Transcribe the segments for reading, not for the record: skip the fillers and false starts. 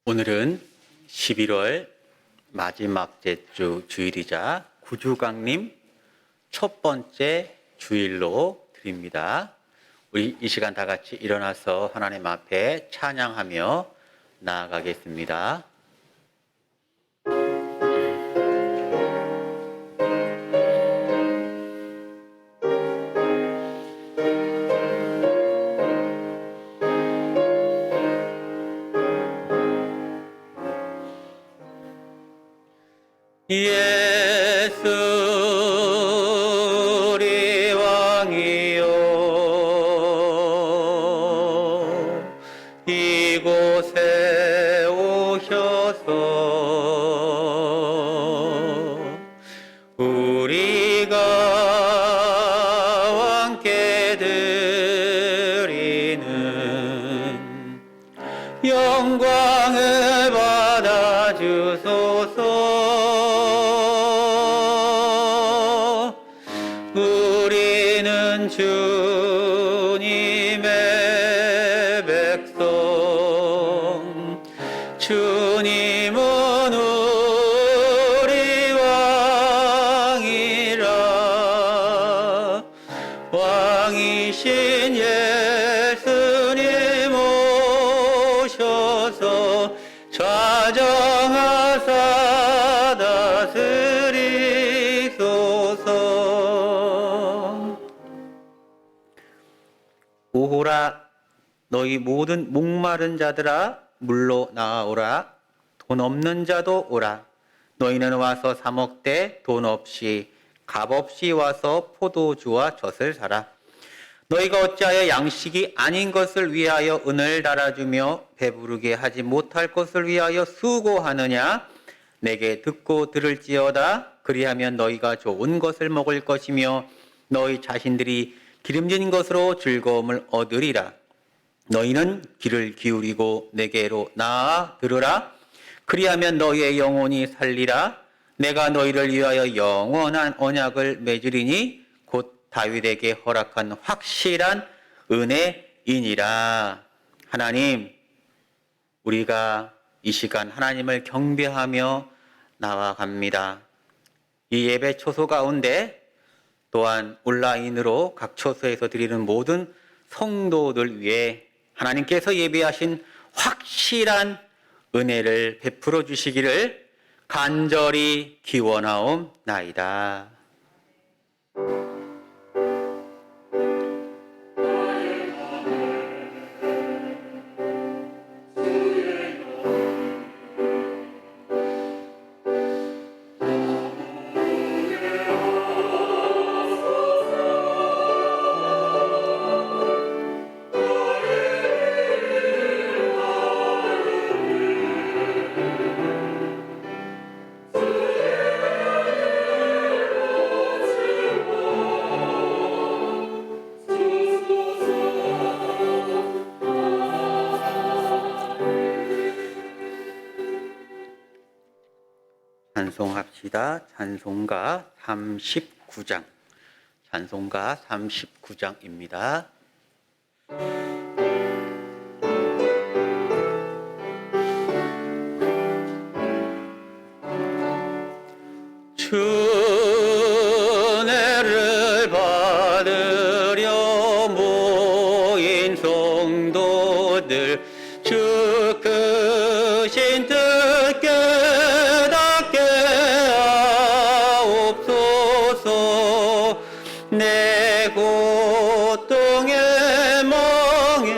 오늘은 11월 마지막 주 주일이자 구주강림 첫 번째 주일로 드립니다. 우리 이 시간 다 같이 일어나서 하나님 앞에 찬양하며 나아가겠습니다. 예수 우리 왕이요 이곳에 오셔서 우리가 함께 드리는 영광을 받아주소서. 우리는 주님의 백성, 주님은 우리 왕이라. 왕이신 예수님 오셔서 좌정하사 다스리소서. 오호라 너희 모든 목마른 자들아 물로 나아오라. 돈 없는 자도 오라. 너희는 와서 사 먹되 돈 없이 값 없이 와서 포도주와 젖을 사라. 너희가 어찌하여 양식이 아닌 것을 위하여 은을 달아주며 배부르게 하지 못할 것을 위하여 수고하느냐. 내게 듣고 들을지어다. 그리하면 너희가 좋은 것을 먹을 것이며 너희 자신들이 기름진 것으로 즐거움을 얻으리라. 너희는 귀를 기울이고 내게로 나아 들으라. 그리하면 너희의 영혼이 살리라. 내가 너희를 위하여 영원한 언약을 맺으리니 곧 다윗에게 허락한 확실한 은혜이니라. 하나님, 우리가 이 시간 하나님을 경배하며 나아갑니다. 이 예배 초소 가운데 또한 온라인으로 각 초소에서 드리는 모든 성도들 위해 하나님께서 예비하신 확실한 은혜를 베풀어 주시기를 간절히 기원하옵나이다. 찬송합시다. 찬송가 39장. 찬송가 39장입니다. 은혜를 받으려 모인 성도들 주 크신 뜻 깨닫게 하옵소서. 내 고통의 멍에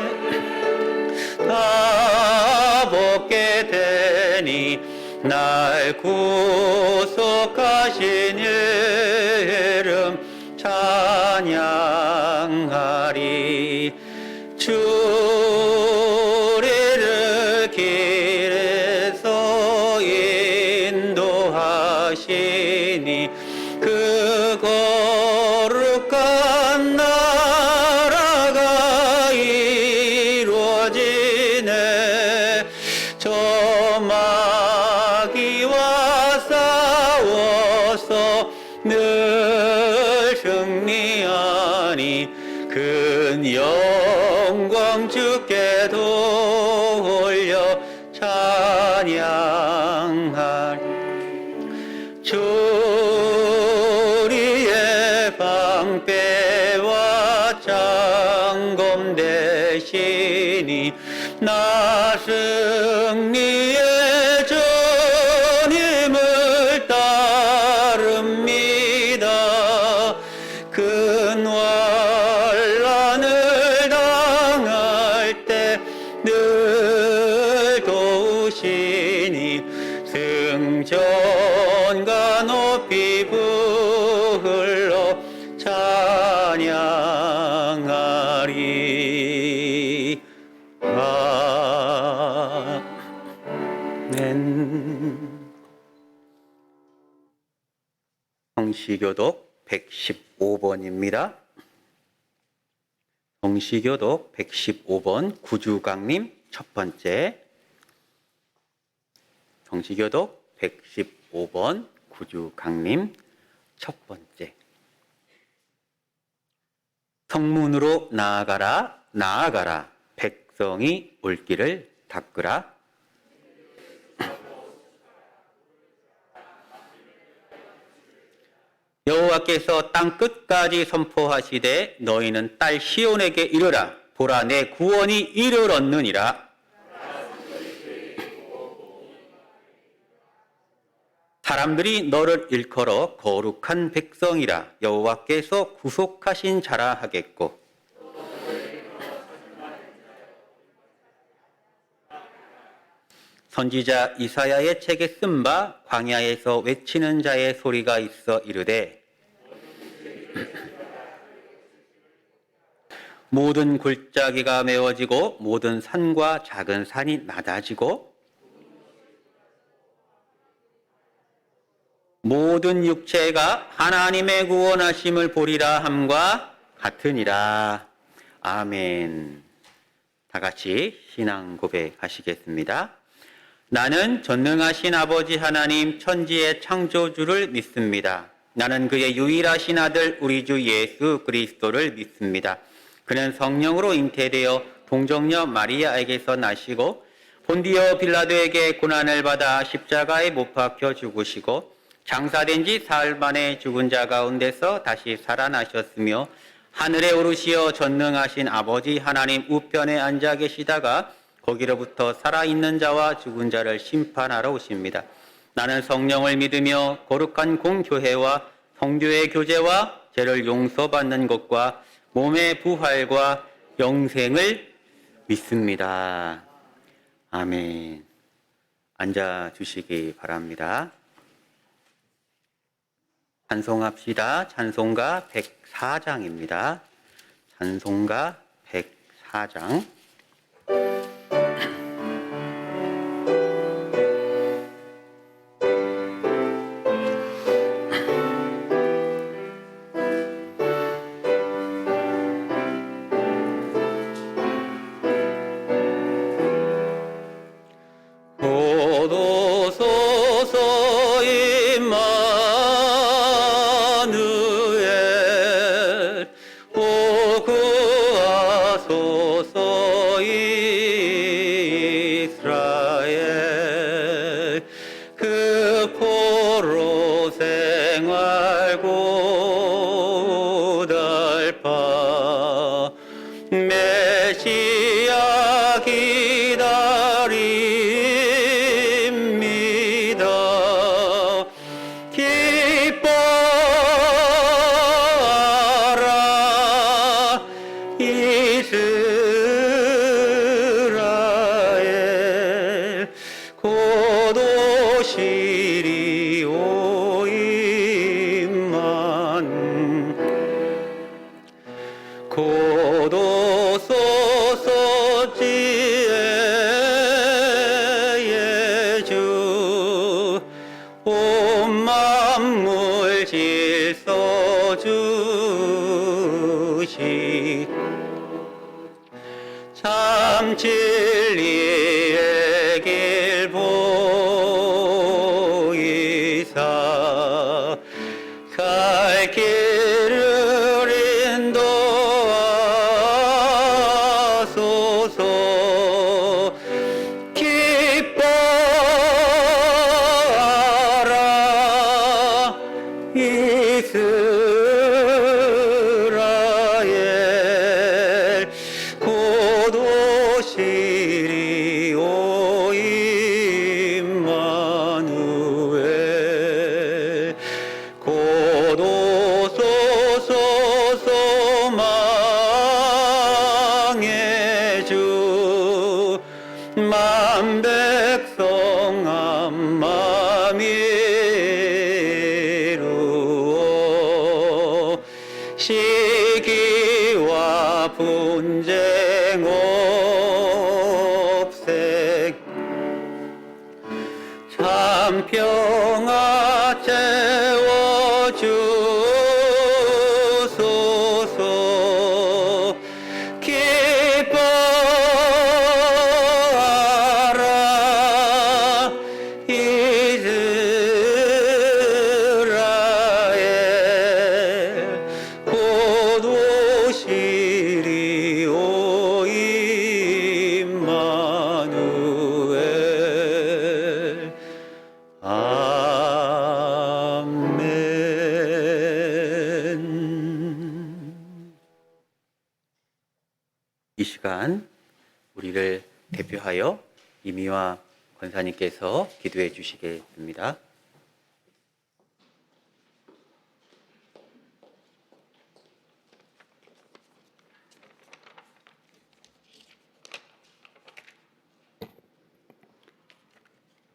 다 벗게 되니 날 구속하신 이름 찬양하리. 우리를 길에서 인도하시니 그 거룩한 나라가 이루어지네. 저 마귀와 싸워서 늘 승리하니 큰 영광 주께 돌려 찬양하리. 찬양할 주리의 방패와 창검 대신이 나 승리의 주님을 따릅니다. 큰 환난을 당할 때 늘 도우시니 승전과 높이 불러 찬양하리. 아멘. 성시교독 115번입니다. 성시교독 115번 구주강림 첫 번째. 성시교독 115번 구주강림 첫 번째. 성문으로 나아가라, 나아가라. 백성이 올 길을 닦으라. 여호와께서 땅 끝까지 선포하시되 너희는 딸 시온에게 이르라. 보라, 내 구원이 이르렀느니라. 사람들이 너를 일컬어 거룩한 백성이라. 여호와께서 구속하신 자라 하겠고. 선지자 이사야의 책에 쓴 바 광야에서 외치는 자의 소리가 있어 이르되 모든 골짜기가 메워지고 모든 산과 작은 산이 낮아지고 모든 육체가 하나님의 구원하심을 보리라 함과 같으니라. 아멘. 다 같이 신앙 고백하시겠습니다. 나는 전능하신 아버지 하나님 천지의 창조주를 믿습니다. 나는 그의 유일하신 아들 우리 주 예수 그리스도를 믿습니다. 그는 성령으로 잉태되어 동정녀 마리아에게서 나시고 본디오 빌라도에게 고난을 받아 십자가에 못 박혀 죽으시고 장사된 지 사흘 만에 죽은 자 가운데서 다시 살아나셨으며 하늘에 오르시어 전능하신 아버지 하나님 우편에 앉아 계시다가 거기로부터 살아있는 자와 죽은 자를 심판하러 오십니다. 나는 성령을 믿으며 거룩한 공교회와 성교의 교제와 죄를 용서받는 것과 몸의 부활과 영생을 믿습니다. 아멘. 앉아주시기 바랍니다. 찬송합시다. 찬송가 104장입니다. 찬송가 104장. 메시아 기다립니다. 기뻐하라 이스라엘 곧 오시리 오임만 곧 오소서 지혜의 주 온 만물 질서 주시 참 진리의 길 보이사 갈 길을 인도하소서. 기뻐하라 이스라엘 고도시리 오 임마누엘 고도소서소서 망의 주 만백성 암맘 이루어 시기와 분쟁 없애 참 평화 채워주소서 기뻐하라 이스라엘 고도시리 오 임마누엘 아멘. 이 시간 우리를 대표하여 이미화 권사님께서 기도해 주시겠습니다.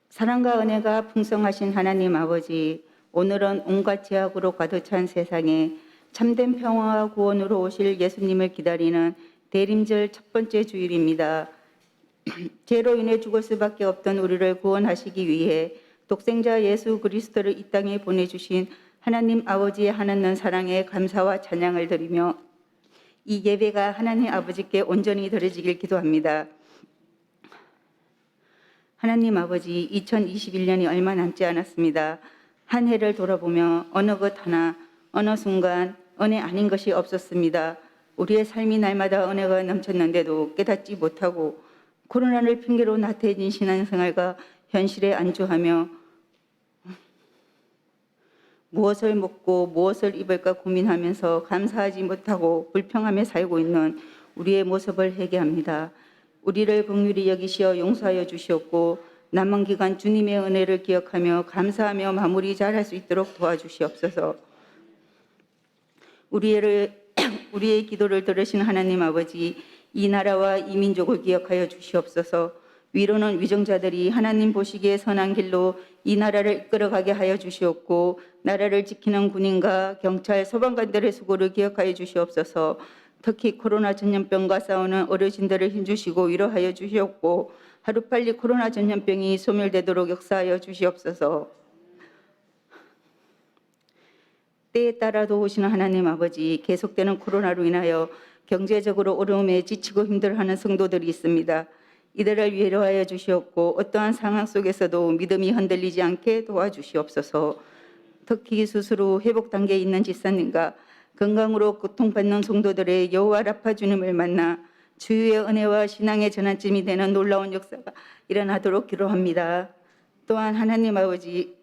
사랑과 은혜가 풍성하신 하나님 아버지, 오늘은 온갖 제약으로 가득 찬 세상에 참된 평화와 구원으로 오실 예수님을 기다리는 대림절 첫 번째 주일입니다. 죄로 인해 죽을 수밖에 없던 우리를 구원하시기 위해 독생자 예수 그리스도를 이 땅에 보내주신 하나님 아버지의 하나님 사랑에 감사와 찬양을 드리며 이 예배가 하나님 아버지께 온전히 드려지길 기도합니다. 하나님 아버지, 2021년이 얼마 남지 않았습니다. 한 해를 돌아보며 어느 것 하나, 어느 순간 은혜 아닌 것이 없었습니다. 우리의 삶이 날마다 은혜가 넘쳤는데도 깨닫지 못하고 코로나를 핑계로 나태해진 신앙생활과 현실에 안주하며 무엇을 먹고 무엇을 입을까 고민하면서 감사하지 못하고 불평하며 살고 있는 우리의 모습을 회개합니다. 우리를 긍휼히 여기시어 용서하여 주시옵고 남은 기간 주님의 은혜를 기억하며 감사하며 마무리 잘할 수 있도록 도와주시옵소서. 우리의 기도를 들으신 하나님 아버지, 이 나라와 이 민족을 기억하여 주시옵소서. 위로는 위정자들이 하나님 보시기에 선한 길로 이 나라를 이끌어가게 하여 주시옵고 나라를 지키는 군인과 경찰, 소방관들의 수고를 기억하여 주시옵소서. 특히 코로나 전염병과 싸우는 어르신들을 힘주시고 위로하여 주시옵고 하루빨리 코로나 전염병이 소멸되도록 역사하여 주시옵소서. 때에 따라 도우시는 하나님 아버지, 계속되는 코로나로 인하여 경제적으로 어려움에 지치고 힘들어하는 성도들이 있습니다. 이들을 위로하여 주시옵고 어떠한 상황 속에서도 믿음이 흔들리지 않게 도와주시옵소서. 특히 수술 후 회복 단계에 있는 집사님과 건강으로 고통받는 성도들의 여호와 라파 주님을 만나 주유의 은혜와 신앙의 전환점이 되는 놀라운 역사가 일어나도록 기도합니다. 또한 하나님 아버지,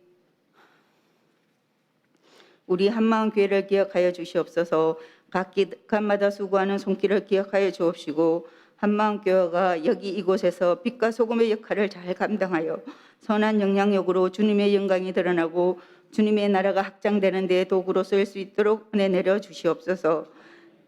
우리 한마음교회를 기억하여 주시옵소서. 각 기간마다 수고하는 손길을 기억하여 주옵시고 한마음교회가 여기 이곳에서 빛과 소금의 역할을 잘 감당하여 선한 영향력으로 주님의 영광이 드러나고 주님의 나라가 확장되는 데 도구로 쓰일 수 있도록 은혜 내려 주시옵소서.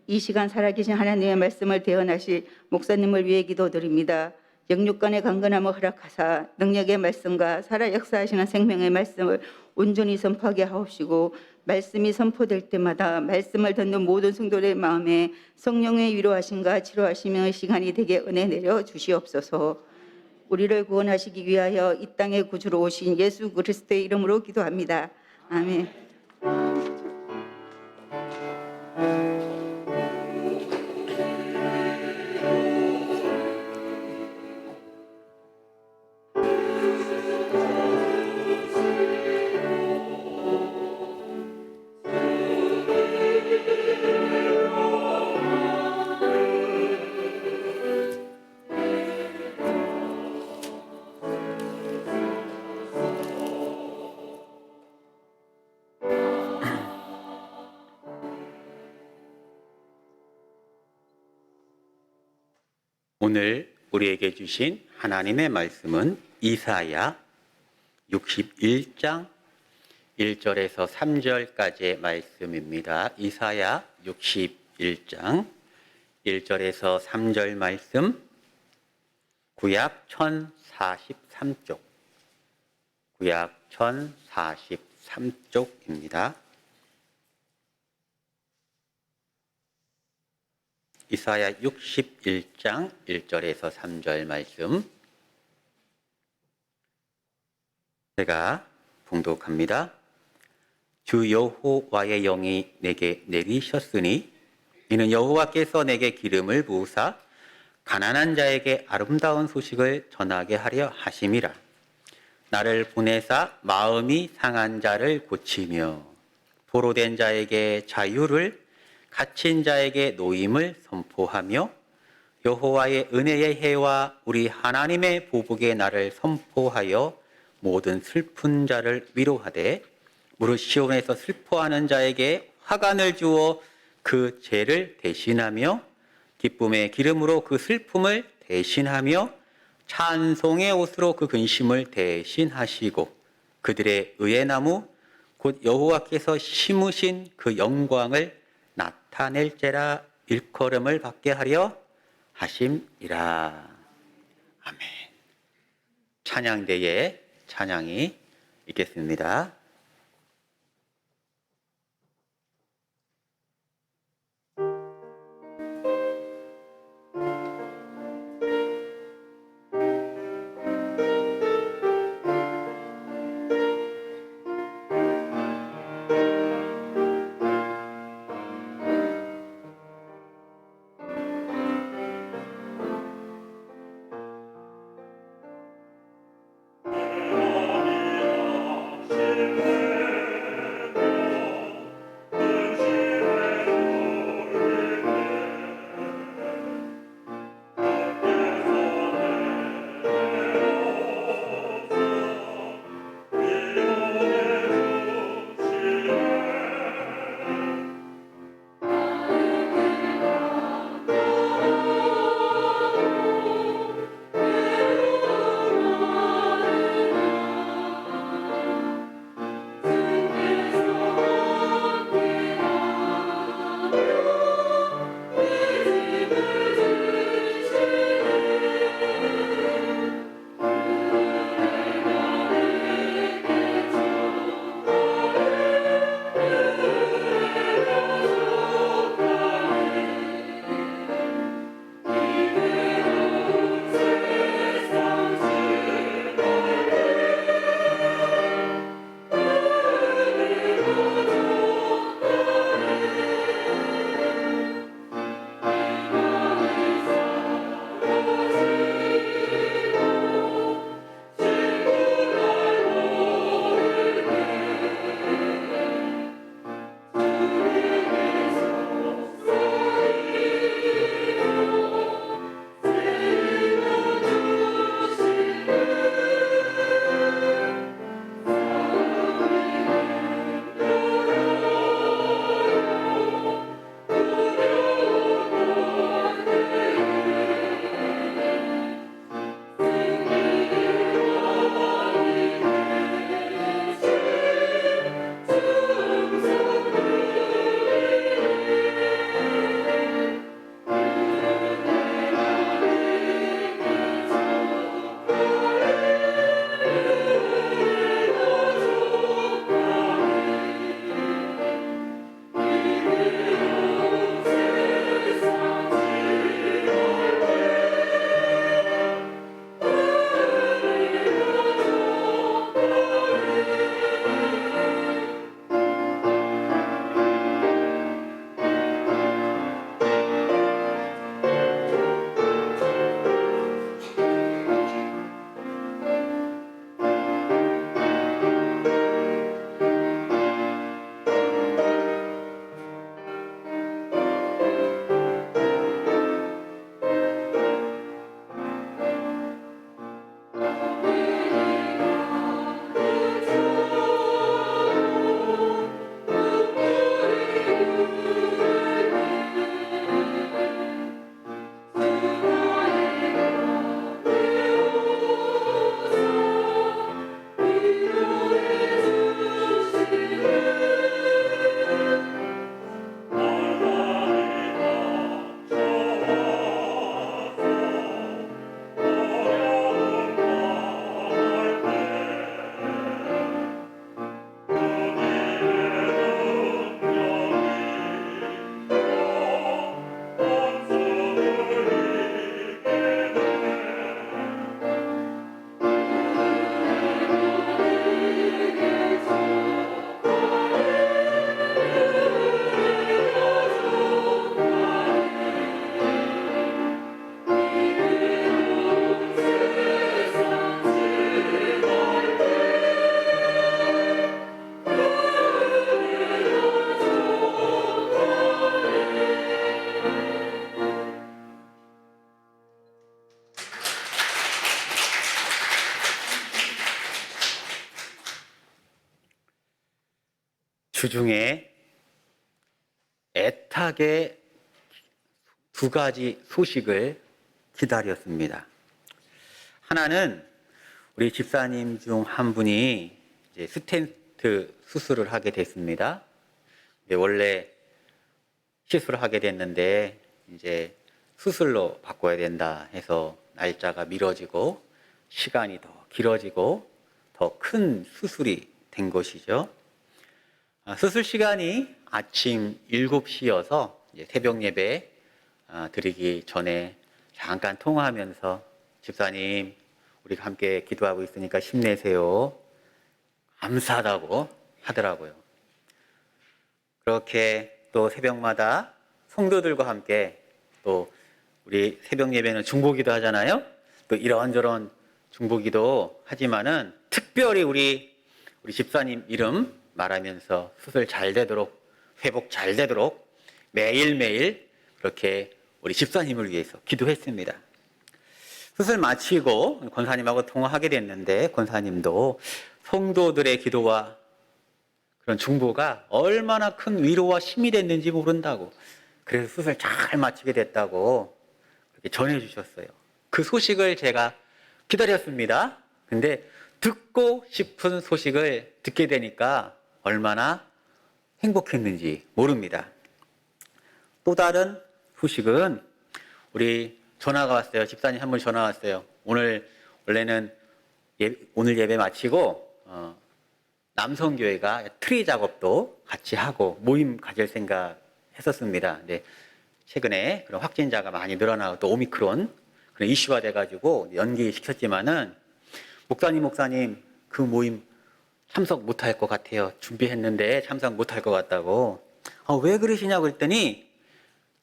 이 시간 살아계신 하나님의 말씀을 대언하실 목사님을 위해 기도드립니다. 영육간의 강건함을 허락하사 능력의 말씀과 살아 역사하시는 생명의 말씀을 온전히 선포하게 하옵시고 말씀이 선포될 때마다 말씀을 듣는 모든 성도들의 마음에 성령의 위로하심과 치료하심의 시간이 되게 은혜 내려 주시옵소서. 우리를 구원하시기 위하여 이 땅에 구주로 오신 예수 그리스도의 이름으로 기도합니다. 아멘. 오늘 우리에게 주신 하나님의 말씀은 이사야 61장 1절에서 3절까지의 말씀입니다. 이사야 61장 1절에서 3절 말씀, 구약 1043쪽, 구약 1043쪽입니다. 이사야 61장 1절에서 3절 말씀 제가 봉독합니다. 주 여호와의 영이 내게 내리셨으니 이는 여호와께서 내게 기름을 부으사 가난한 자에게 아름다운 소식을 전하게 하려 하심이라. 나를 보내사 마음이 상한 자를 고치며 포로된 자에게 자유를, 갇힌 자에게 노임을 선포하며 여호와의 은혜의 해와 우리 하나님의 보복의 날을 선포하여 모든 슬픈 자를 위로하되 무릇 시온에서 슬퍼하는 자에게 화관을 주어 그 죄를 대신하며 기쁨의 기름으로 그 슬픔을 대신하며 찬송의 옷으로 그 근심을 대신하시고 그들의 의의 나무 곧 여호와께서 심으신 그 영광을 나타낼지라 일컬음을 받게 하려 하심이라. 아멘. 찬양대의 찬양이 있겠습니다. 주 주중에 애타게 두 가지 소식을 기다렸습니다. 하나는 우리 집사님 중 한 분이 이제 스텐트 수술을 하게 됐습니다. 원래 시술을 하게 됐는데 이제 수술로 바꿔야 된다 해서 날짜가 미뤄지고 시간이 더 길어지고 더 큰 수술이 된 것이죠. 수술 시간이 아침 7시여서 새벽 예배 드리기 전에 잠깐 통화하면서 집사님 우리가 함께 기도하고 있으니까 힘내세요. 감사하다고 하더라고요. 그렇게 또 새벽마다 성도들과 함께 또 우리 새벽 예배는 중보기도 하잖아요. 또 이런저런 중보기도 하지만은 특별히 우리 집사님 이름 말하면서 수술 잘 되도록 회복 잘 되도록 매일매일 그렇게 우리 집사님을 위해서 기도했습니다. 수술 마치고 권사님하고 통화하게 됐는데 권사님도 성도들의 기도와 그런 중보가 얼마나 큰 위로와 힘이 됐는지 모른다고, 그래서 수술 잘 마치게 됐다고 그렇게 전해주셨어요. 그 소식을 제가 기다렸습니다. 근데 듣고 싶은 소식을 듣게 되니까 얼마나 행복했는지 모릅니다. 또 다른 소식은 우리 전화가 왔어요. 집사님 한 분 전화 왔어요. 오늘 예배 마치고 남성교회가 트리 작업도 같이 하고 모임 가질 생각 했었습니다. 근데 최근에 그런 확진자가 많이 늘어나고 또 오미크론 그런 이슈가 돼가지고 연기시켰지만은 목사님 그 모임 참석 못할 것 같아요. 준비했는데 참석 못할 것 같다고. 왜 그러시냐고 그랬더니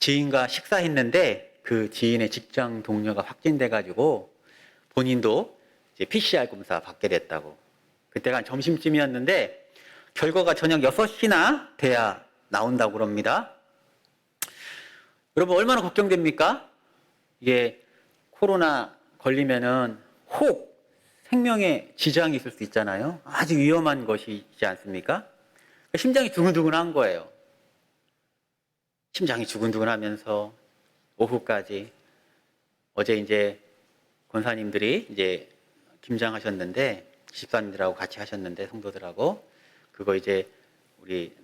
지인과 식사했는데 그 지인의 직장 동료가 확진돼가지고 본인도 이제 PCR 검사 받게 됐다고. 그때가 점심쯤이었는데 결과가 저녁 6시나 돼야 나온다고 그럽니다. 여러분 얼마나 걱정됩니까? 이게 코로나 걸리면은 혹 생명에 지장이 있을 수 있잖아요. 아주 위험한 것이지 않습니까? 심장이 두근두근한 거예요. 심장이 두근두근하면서 오후까지 어제 이제 권사님들이 이제 김장하셨는데 집사님들하고 같이 하셨는데 성도들하고 그거 이제 우리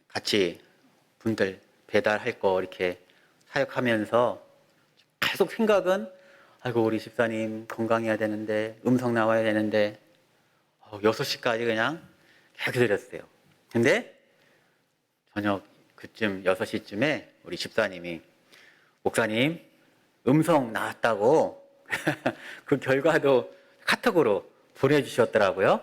같이 분들 배달할 거 이렇게 사역하면서 계속 생각은 아이고 우리 집사님 건강해야 되는데 음성 나와야 되는데 6시까지 그냥 계속 기다렸어요. 근데 저녁 그쯤 6시쯤에 우리 집사님이 목사님 음성 나왔다고 그 결과도 카톡으로 보내주셨더라고요.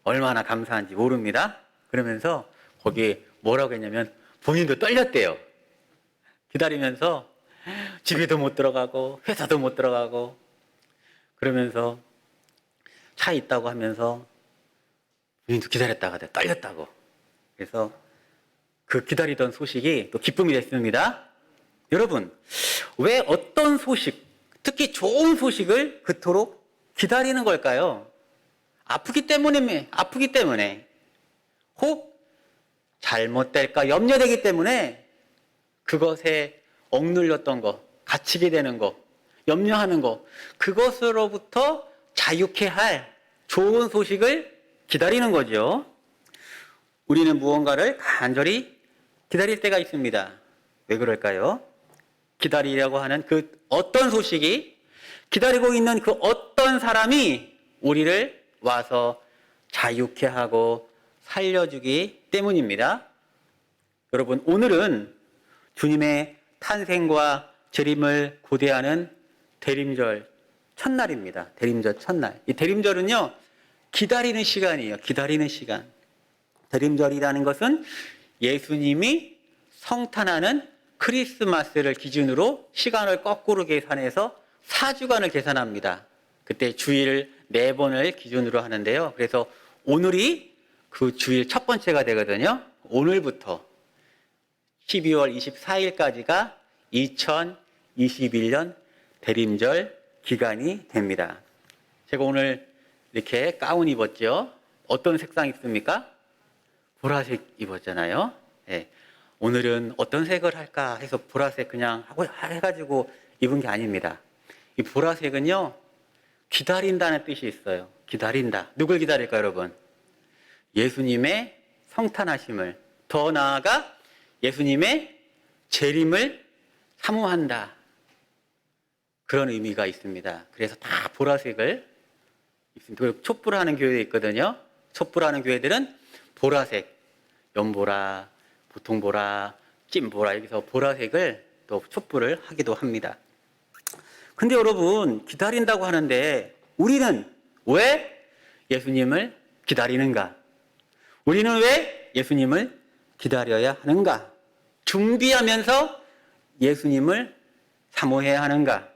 얼마나 감사한지 모릅니다. 그러면서 거기에 뭐라고 했냐면 본인도 떨렸대요. 기다리면서 집에도 못 들어가고 회사도 못 들어가고 그러면서 차에 있다고 하면서 본인도 기다렸다가 떨렸다고. 그래서 그 기다리던 소식이 또 기쁨이 됐습니다. 여러분 왜 어떤 소식, 특히 좋은 소식을 그토록 기다리는 걸까요? 아프기 때문에 혹 잘못될까 염려되기 때문에 그것에 억눌렸던 거, 갇히게 되는 거, 염려하는 거, 그것으로부터 자유케 할 좋은 소식을 기다리는 거죠. 우리는 무언가를 간절히 기다릴 때가 있습니다. 왜 그럴까요? 기다리려고 하는 그 어떤 소식이, 기다리고 있는 그 어떤 사람이 우리를 와서 자유케 하고 살려주기 때문입니다. 여러분, 오늘은 주님의 탄생과 재림을 고대하는 대림절 첫날입니다. 대림절 첫날. 이 대림절은요, 기다리는 시간이에요. 기다리는 시간. 대림절이라는 것은 예수님이 성탄하는 크리스마스를 기준으로 시간을 거꾸로 계산해서 4주간을 계산합니다. 그때 주일 4번을 기준으로 하는데요. 그래서 오늘이 그 주일 첫 번째가 되거든요. 오늘부터 12월 24일까지가 2021년 대림절 기간이 됩니다. 제가 오늘 이렇게 가운 입었죠. 어떤 색상 입습니까? 보라색 입었잖아요. 예. 오늘은 어떤 색을 할까 해서 보라색 그냥 하고 해가지고 입은 게 아닙니다. 이 보라색은요, 기다린다는 뜻이 있어요. 기다린다. 누굴 기다릴까요, 여러분? 예수님의 성탄하심을, 더 나아가 예수님의 재림을 사모한다. 그런 의미가 있습니다. 그래서 다 보라색을 입습니다. 촛불하는 교회 있거든요. 촛불하는 교회들은 보라색, 연보라, 보통보라, 찐보라, 여기서 보라색을 또 촛불을 하기도 합니다. 근데 여러분, 기다린다고 하는데 우리는 왜 예수님을 기다리는가? 우리는 왜 예수님을 기다려야 하는가? 준비하면서 예수님을 사모해야 하는가?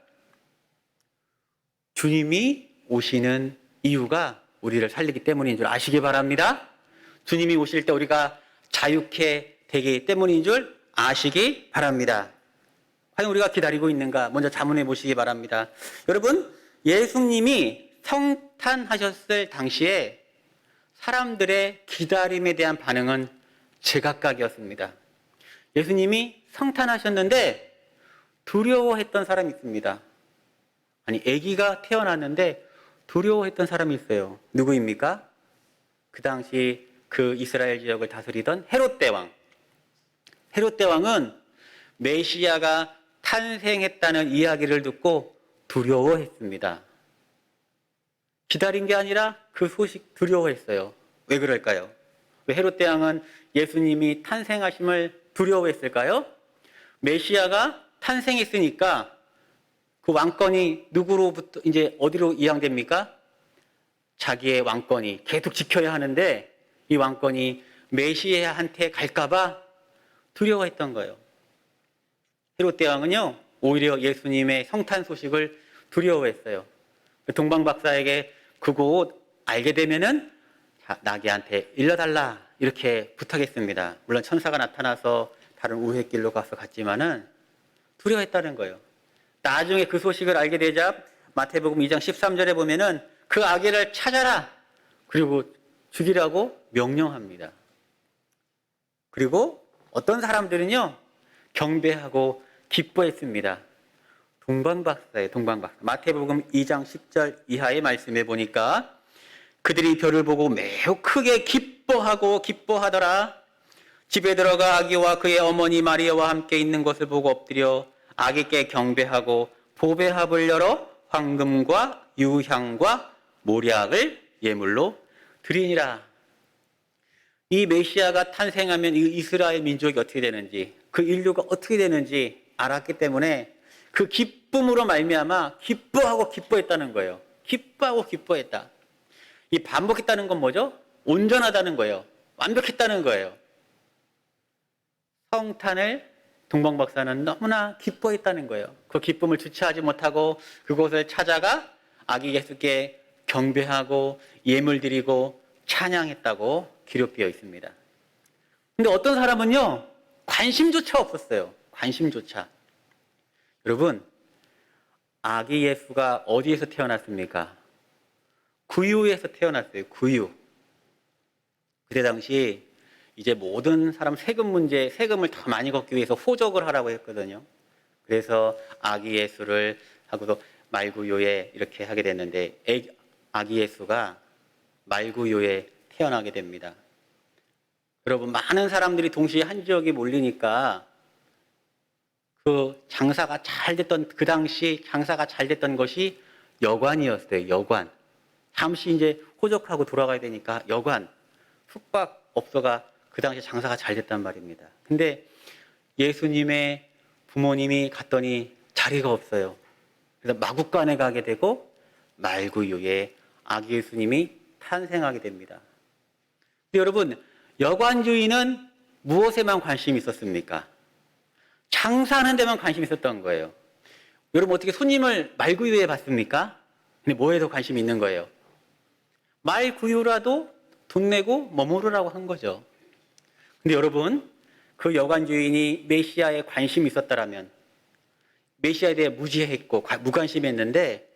주님이 오시는 이유가 우리를 살리기 때문인 줄 아시기 바랍니다. 주님이 오실 때 우리가 자유케 되기 때문인 줄 아시기 바랍니다. 과연 우리가 기다리고 있는가? 먼저 자문해 보시기 바랍니다. 여러분, 예수님이 성탄하셨을 당시에 사람들의 기다림에 대한 반응은 제각각이었습니다. 예수님이 성탄하셨는데 두려워했던 사람이 있습니다. 아니, 아기가 태어났는데 두려워했던 사람이 있어요. 누구입니까? 그 당시 그 이스라엘 지역을 다스리던 헤롯 대왕. 헤롯 대왕은 메시아가 탄생했다는 이야기를 듣고 두려워했습니다. 기다린 게 아니라 그 소식 두려워했어요. 왜 그럴까요? 왜 헤롯 대왕은 예수님이 탄생하심을 두려워했을까요? 메시아가 탄생했으니까 그 왕권이 누구로부터 이제 어디로 이양됩니까? 자기의 왕권이 계속 지켜야 하는데 이 왕권이 메시아한테 갈까봐 두려워했던 거예요. 헤롯 대왕은요, 오히려 예수님의 성탄 소식을 두려워했어요. 동방 박사에게 그곳 알게 되면은 나귀한테 일러달라 이렇게 부탁했습니다. 물론 천사가 나타나서 다른 우회길로 가서 갔지만은 두려워했다는 거예요. 나중에 그 소식을 알게 되자 마태복음 2장 13절에 보면은 그 아기를 찾아라 그리고 죽이라고 명령합니다. 그리고 어떤 사람들은요, 경배하고 기뻐했습니다. 동방박사예요, 동방박사. 마태복음 2장 10절 이하의 말씀에 보니까 그들이 별을 보고 매우 크게 기뻐하더라. 집에 들어가 아기와 그의 어머니 마리아와 함께 있는 것을 보고 엎드려 아기께 경배하고 보배합을 열어 황금과 유향과 모략을 예물로 드리니라. 이 메시아가 탄생하면 이 이스라엘 민족이 어떻게 되는지, 그 인류가 어떻게 되는지 알았기 때문에 그 기쁨으로 말미암아 기뻐하고 기뻐했다는 거예요. 기뻐하고 기뻐했다. 이 반복했다는 건 뭐죠? 온전하다는 거예요. 완벽했다는 거예요. 성탄을 동방박사는 너무나 기뻐했다는 거예요. 그 기쁨을 주체하지 못하고 그곳을 찾아가 아기 예수께 경배하고 예물 드리고 찬양했다고 기록되어 있습니다. 근데 어떤 사람은요, 관심조차 없었어요. 관심조차. 여러분, 아기 예수가 어디에서 태어났습니까? 구유에서 태어났어요. 구유. 그때 당시 이제 모든 사람 세금을 더 많이 걷기 위해서 호적을 하라고 했거든요. 그래서 아기 예수를 하고도 말구요에 이렇게 하게 됐는데 아기 예수가 말구요에 태어나게 됩니다. 여러분, 많은 사람들이 동시에 한 지역에 몰리니까 그 장사가 잘 됐던, 그 당시 장사가 잘 됐던 것이 여관이었어요. 여관. 잠시 이제 호적하고 돌아가야 되니까 여관, 숙박업소가 그 당시 장사가 잘 됐단 말입니다. 근데 예수님의 부모님이 갔더니 자리가 없어요. 그래서 마구간에 가게 되고 말구유에 아기 예수님이 탄생하게 됩니다. 근데 여러분, 여관주인은 무엇에만 관심이 있었습니까? 장사하는 데만 관심이 있었던 거예요. 여러분, 어떻게 손님을 말구유에 봤습니까? 근데 뭐에도 관심이 있는 거예요? 말구유라도 돈 내고 머무르라고 한 거죠. 근데 여러분, 그 여관주인이 메시아에 관심이 있었다라면, 메시아에 대해 무지했고 무관심했는데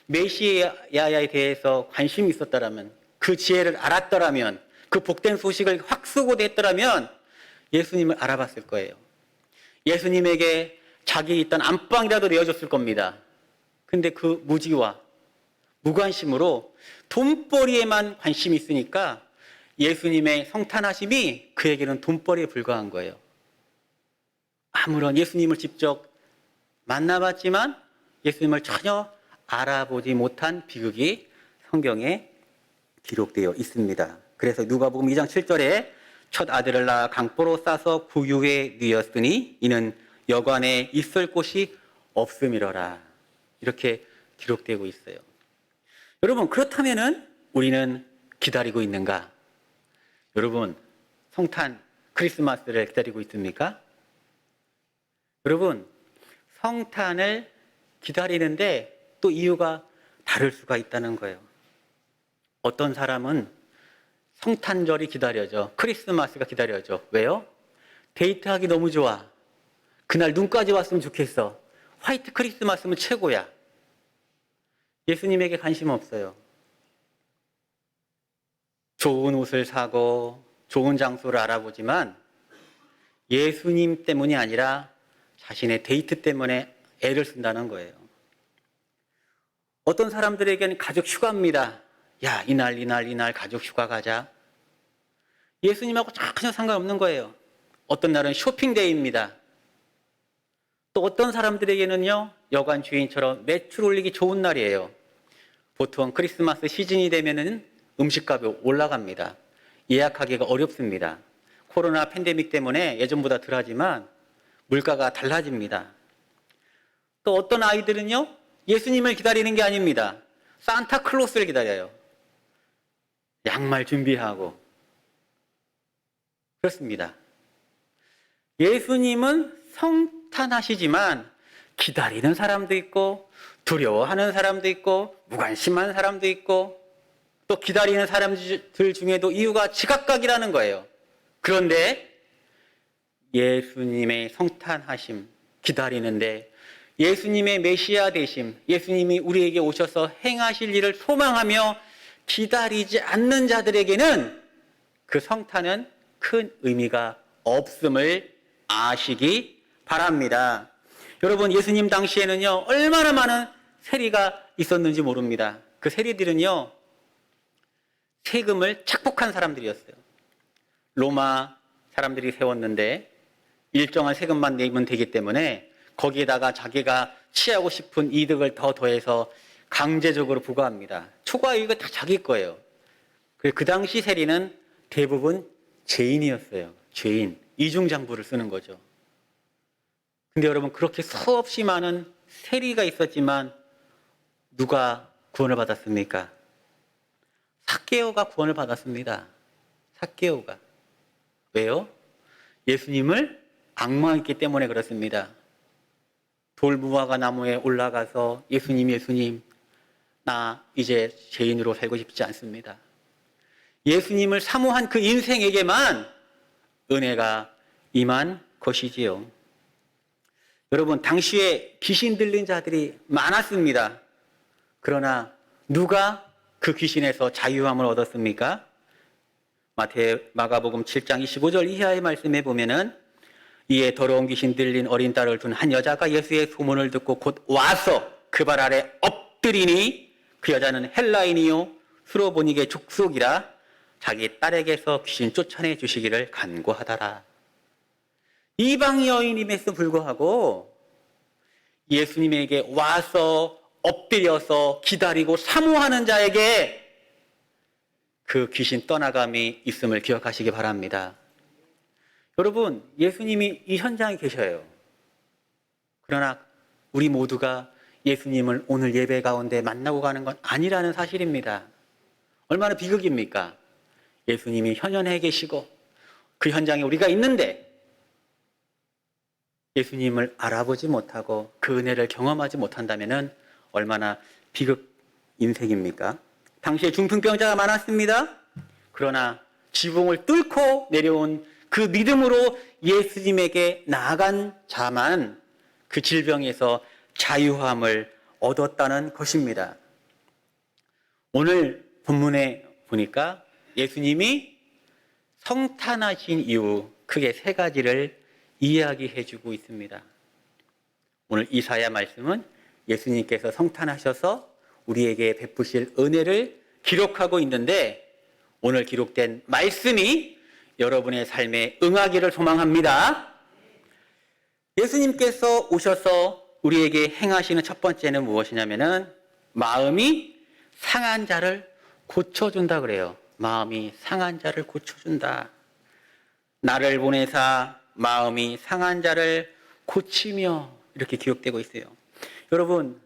메시아에 대해서 관심이 있었다라면, 그 지혜를 알았더라면, 그 복된 소식을 확 쓰고 됐더라면 예수님을 알아봤을 거예요. 예수님에게 자기 있던 안방이라도 내어줬을 겁니다. 근데 그 무지와 무관심으로 돈벌이에만 관심이 있으니까 예수님의 성탄하심이 그에게는 돈벌이에 불과한 거예요. 아무런 예수님을 직접 만나봤지만 예수님을 전혀 알아보지 못한 비극이 성경에 기록되어 있습니다. 그래서 누가복음 2장 7절에 첫 아들을 낳아 강보로 싸서 구유에 누였으니 이는 여관에 있을 곳이 없음이러라. 이렇게 기록되고 있어요. 여러분, 그렇다면은 우리는 기다리고 있는가? 여러분, 성탄 크리스마스를 기다리고 있습니까? 여러분, 성탄을 기다리는데 또 이유가 다를 수가 있다는 거예요. 어떤 사람은 성탄절이 기다려져. 크리스마스가 기다려져. 왜요? 데이트하기 너무 좋아. 그날 눈까지 왔으면 좋겠어. 화이트 크리스마스면 최고야. 예수님에게 관심 없어요. 좋은 옷을 사고 좋은 장소를 알아보지만 예수님 때문이 아니라 자신의 데이트 때문에 애를 쓴다는 거예요. 어떤 사람들에게는 가족 휴가입니다. 야, 이날 가족 휴가 가자. 예수님하고 전혀 상관없는 거예요. 어떤 날은 쇼핑데이입니다. 또 어떤 사람들에게는요, 여관 주인처럼 매출 올리기 좋은 날이에요. 보통 크리스마스 시즌이 되면은 음식값이 올라갑니다. 예약하기가 어렵습니다. 코로나 팬데믹 때문에 예전보다 덜하지만 물가가 달라집니다. 또 어떤 아이들은요, 예수님을 기다리는 게 아닙니다. 산타클로스를 기다려요. 양말 준비하고. 그렇습니다. 예수님은 성탄하시지만 기다리는 사람도 있고 두려워하는 사람도 있고 무관심한 사람도 있고 또 기다리는 사람들 중에도 이유가 지각각이라는 거예요. 그런데 예수님의 성탄하심 기다리는데 예수님의 메시아 되심, 예수님이 우리에게 오셔서 행하실 일을 소망하며 기다리지 않는 자들에게는 그 성탄은 큰 의미가 없음을 아시기 바랍니다. 여러분, 예수님 당시에는요, 얼마나 많은 세리가 있었는지 모릅니다. 그 세리들은요, 세금을 착복한 사람들이었어요. 로마 사람들이 세웠는데 일정한 세금만 내면 되기 때문에 거기에다가 자기가 취하고 싶은 이득을 더 더해서 강제적으로 부과합니다. 초과 이익은 다 자기 거예요. 그 당시 세리는 대부분 죄인이었어요. 죄인. 이중장부를 쓰는 거죠. 근데 여러분, 그렇게 수없이 많은 세리가 있었지만 누가 구원을 받았습니까? 삭개오가 구원을 받았습니다. 삭개오가. 왜요? 예수님을 악망했기 때문에 그렇습니다. 돌무화과 나무에 올라가서 예수님, 나 이제 죄인으로 살고 싶지 않습니다. 예수님을 사모한 그 인생에게만 은혜가 임한 것이지요. 여러분, 당시에 귀신 들린 자들이 많았습니다. 그러나 누가 그 귀신에서 자유함을 얻었습니까? 마가복음 7장 25절 이하의 말씀에 보면은 이에 더러운 귀신 들린 어린 딸을 둔 한 여자가 예수의 소문을 듣고 곧 와서 그 발 아래 엎드리니 그 여자는 헬라인이요 수로보니게 족속이라 자기 딸에게서 귀신 쫓아내 주시기를 간구하더라. 이방 여인임에도 불구하고 예수님에게 와서 엎드려서 기다리고 사모하는 자에게 그 귀신 떠나감이 있음을 기억하시기 바랍니다. 여러분, 예수님이 이 현장에 계셔요. 그러나 우리 모두가 예수님을 오늘 예배 가운데 만나고 가는 건 아니라는 사실입니다. 얼마나 비극입니까? 예수님이 현현해 계시고 그 현장에 우리가 있는데 예수님을 알아보지 못하고 그 은혜를 경험하지 못한다면 얼마나 비극 인생입니까? 당시에 중풍병자가 많았습니다. 그러나 지붕을 뚫고 내려온 그 믿음으로 예수님에게 나아간 자만 그 질병에서 자유함을 얻었다는 것입니다. 오늘 본문에 보니까 예수님이 성탄하신 이유 크게 세 가지를 이야기해 주고 있습니다. 오늘 이사야 말씀은 예수님께서 성탄하셔서 우리에게 베푸실 은혜를 기록하고 있는데 오늘 기록된 말씀이 여러분의 삶에 응하기를 소망합니다. 예수님께서 오셔서 우리에게 행하시는 첫 번째는 무엇이냐면은 마음이 상한 자를 고쳐준다 그래요. 마음이 상한 자를 고쳐준다. 나를 보내사 마음이 상한 자를 고치며 이렇게 기록되고 있어요. 여러분,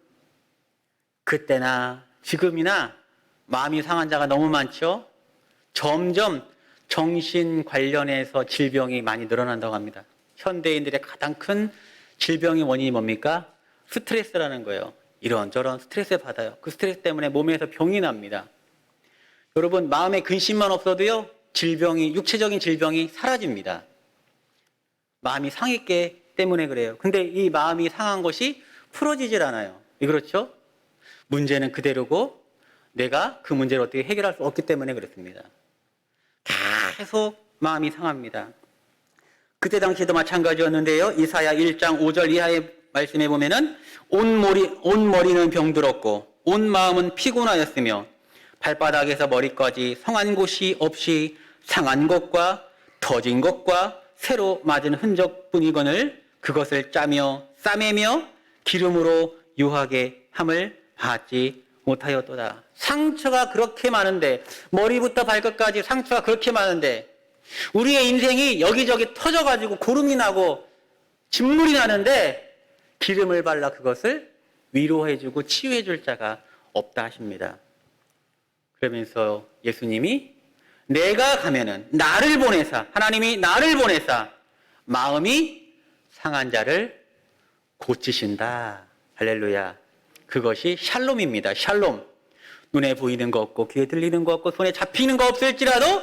그때나 지금이나 마음이 상한 자가 너무 많죠? 점점 정신 관련해서 질병이 많이 늘어난다고 합니다. 현대인들의 가장 큰 질병의 원인이 뭡니까? 스트레스라는 거예요. 이런저런 스트레스 받아요. 그 스트레스 때문에 몸에서 병이 납니다. 여러분, 마음에 근심만 없어도요, 육체적인 질병이 사라집니다. 마음이 상했기 때문에 그래요. 근데 이 마음이 상한 것이 풀어지질 않아요. 그렇죠? 문제는 그대로고 내가 그 문제를 어떻게 해결할 수 없기 때문에 그렇습니다. 계속 마음이 상합니다. 그때 당시에도 마찬가지였는데요. 이사야 1장 5절 이하의 말씀에 보면은 온 머리는 병들었고 온 마음은 피곤하였으며 발바닥에서 머리까지 성한 곳이 없이 상한 것과 터진 것과 새로 맞은 흔적뿐이거늘 그것을 짜며 싸매며 기름으로 유하게 함을 받지 못하였도다. 상처가 그렇게 많은데, 머리부터 발끝까지 상처가 그렇게 많은데 우리의 인생이 여기저기 터져가지고 고름이 나고 진물이 나는데 기름을 발라 그것을 위로해주고 치유해줄 자가 없다 하십니다. 그러면서 예수님이 내가 가면은 나를 보내사, 하나님이 나를 보내사 마음이 상한 자를 고치신다. 할렐루야. 그것이 샬롬입니다. 샬롬. 눈에 보이는 거 없고 귀에 들리는 거 없고 손에 잡히는 거 없을지라도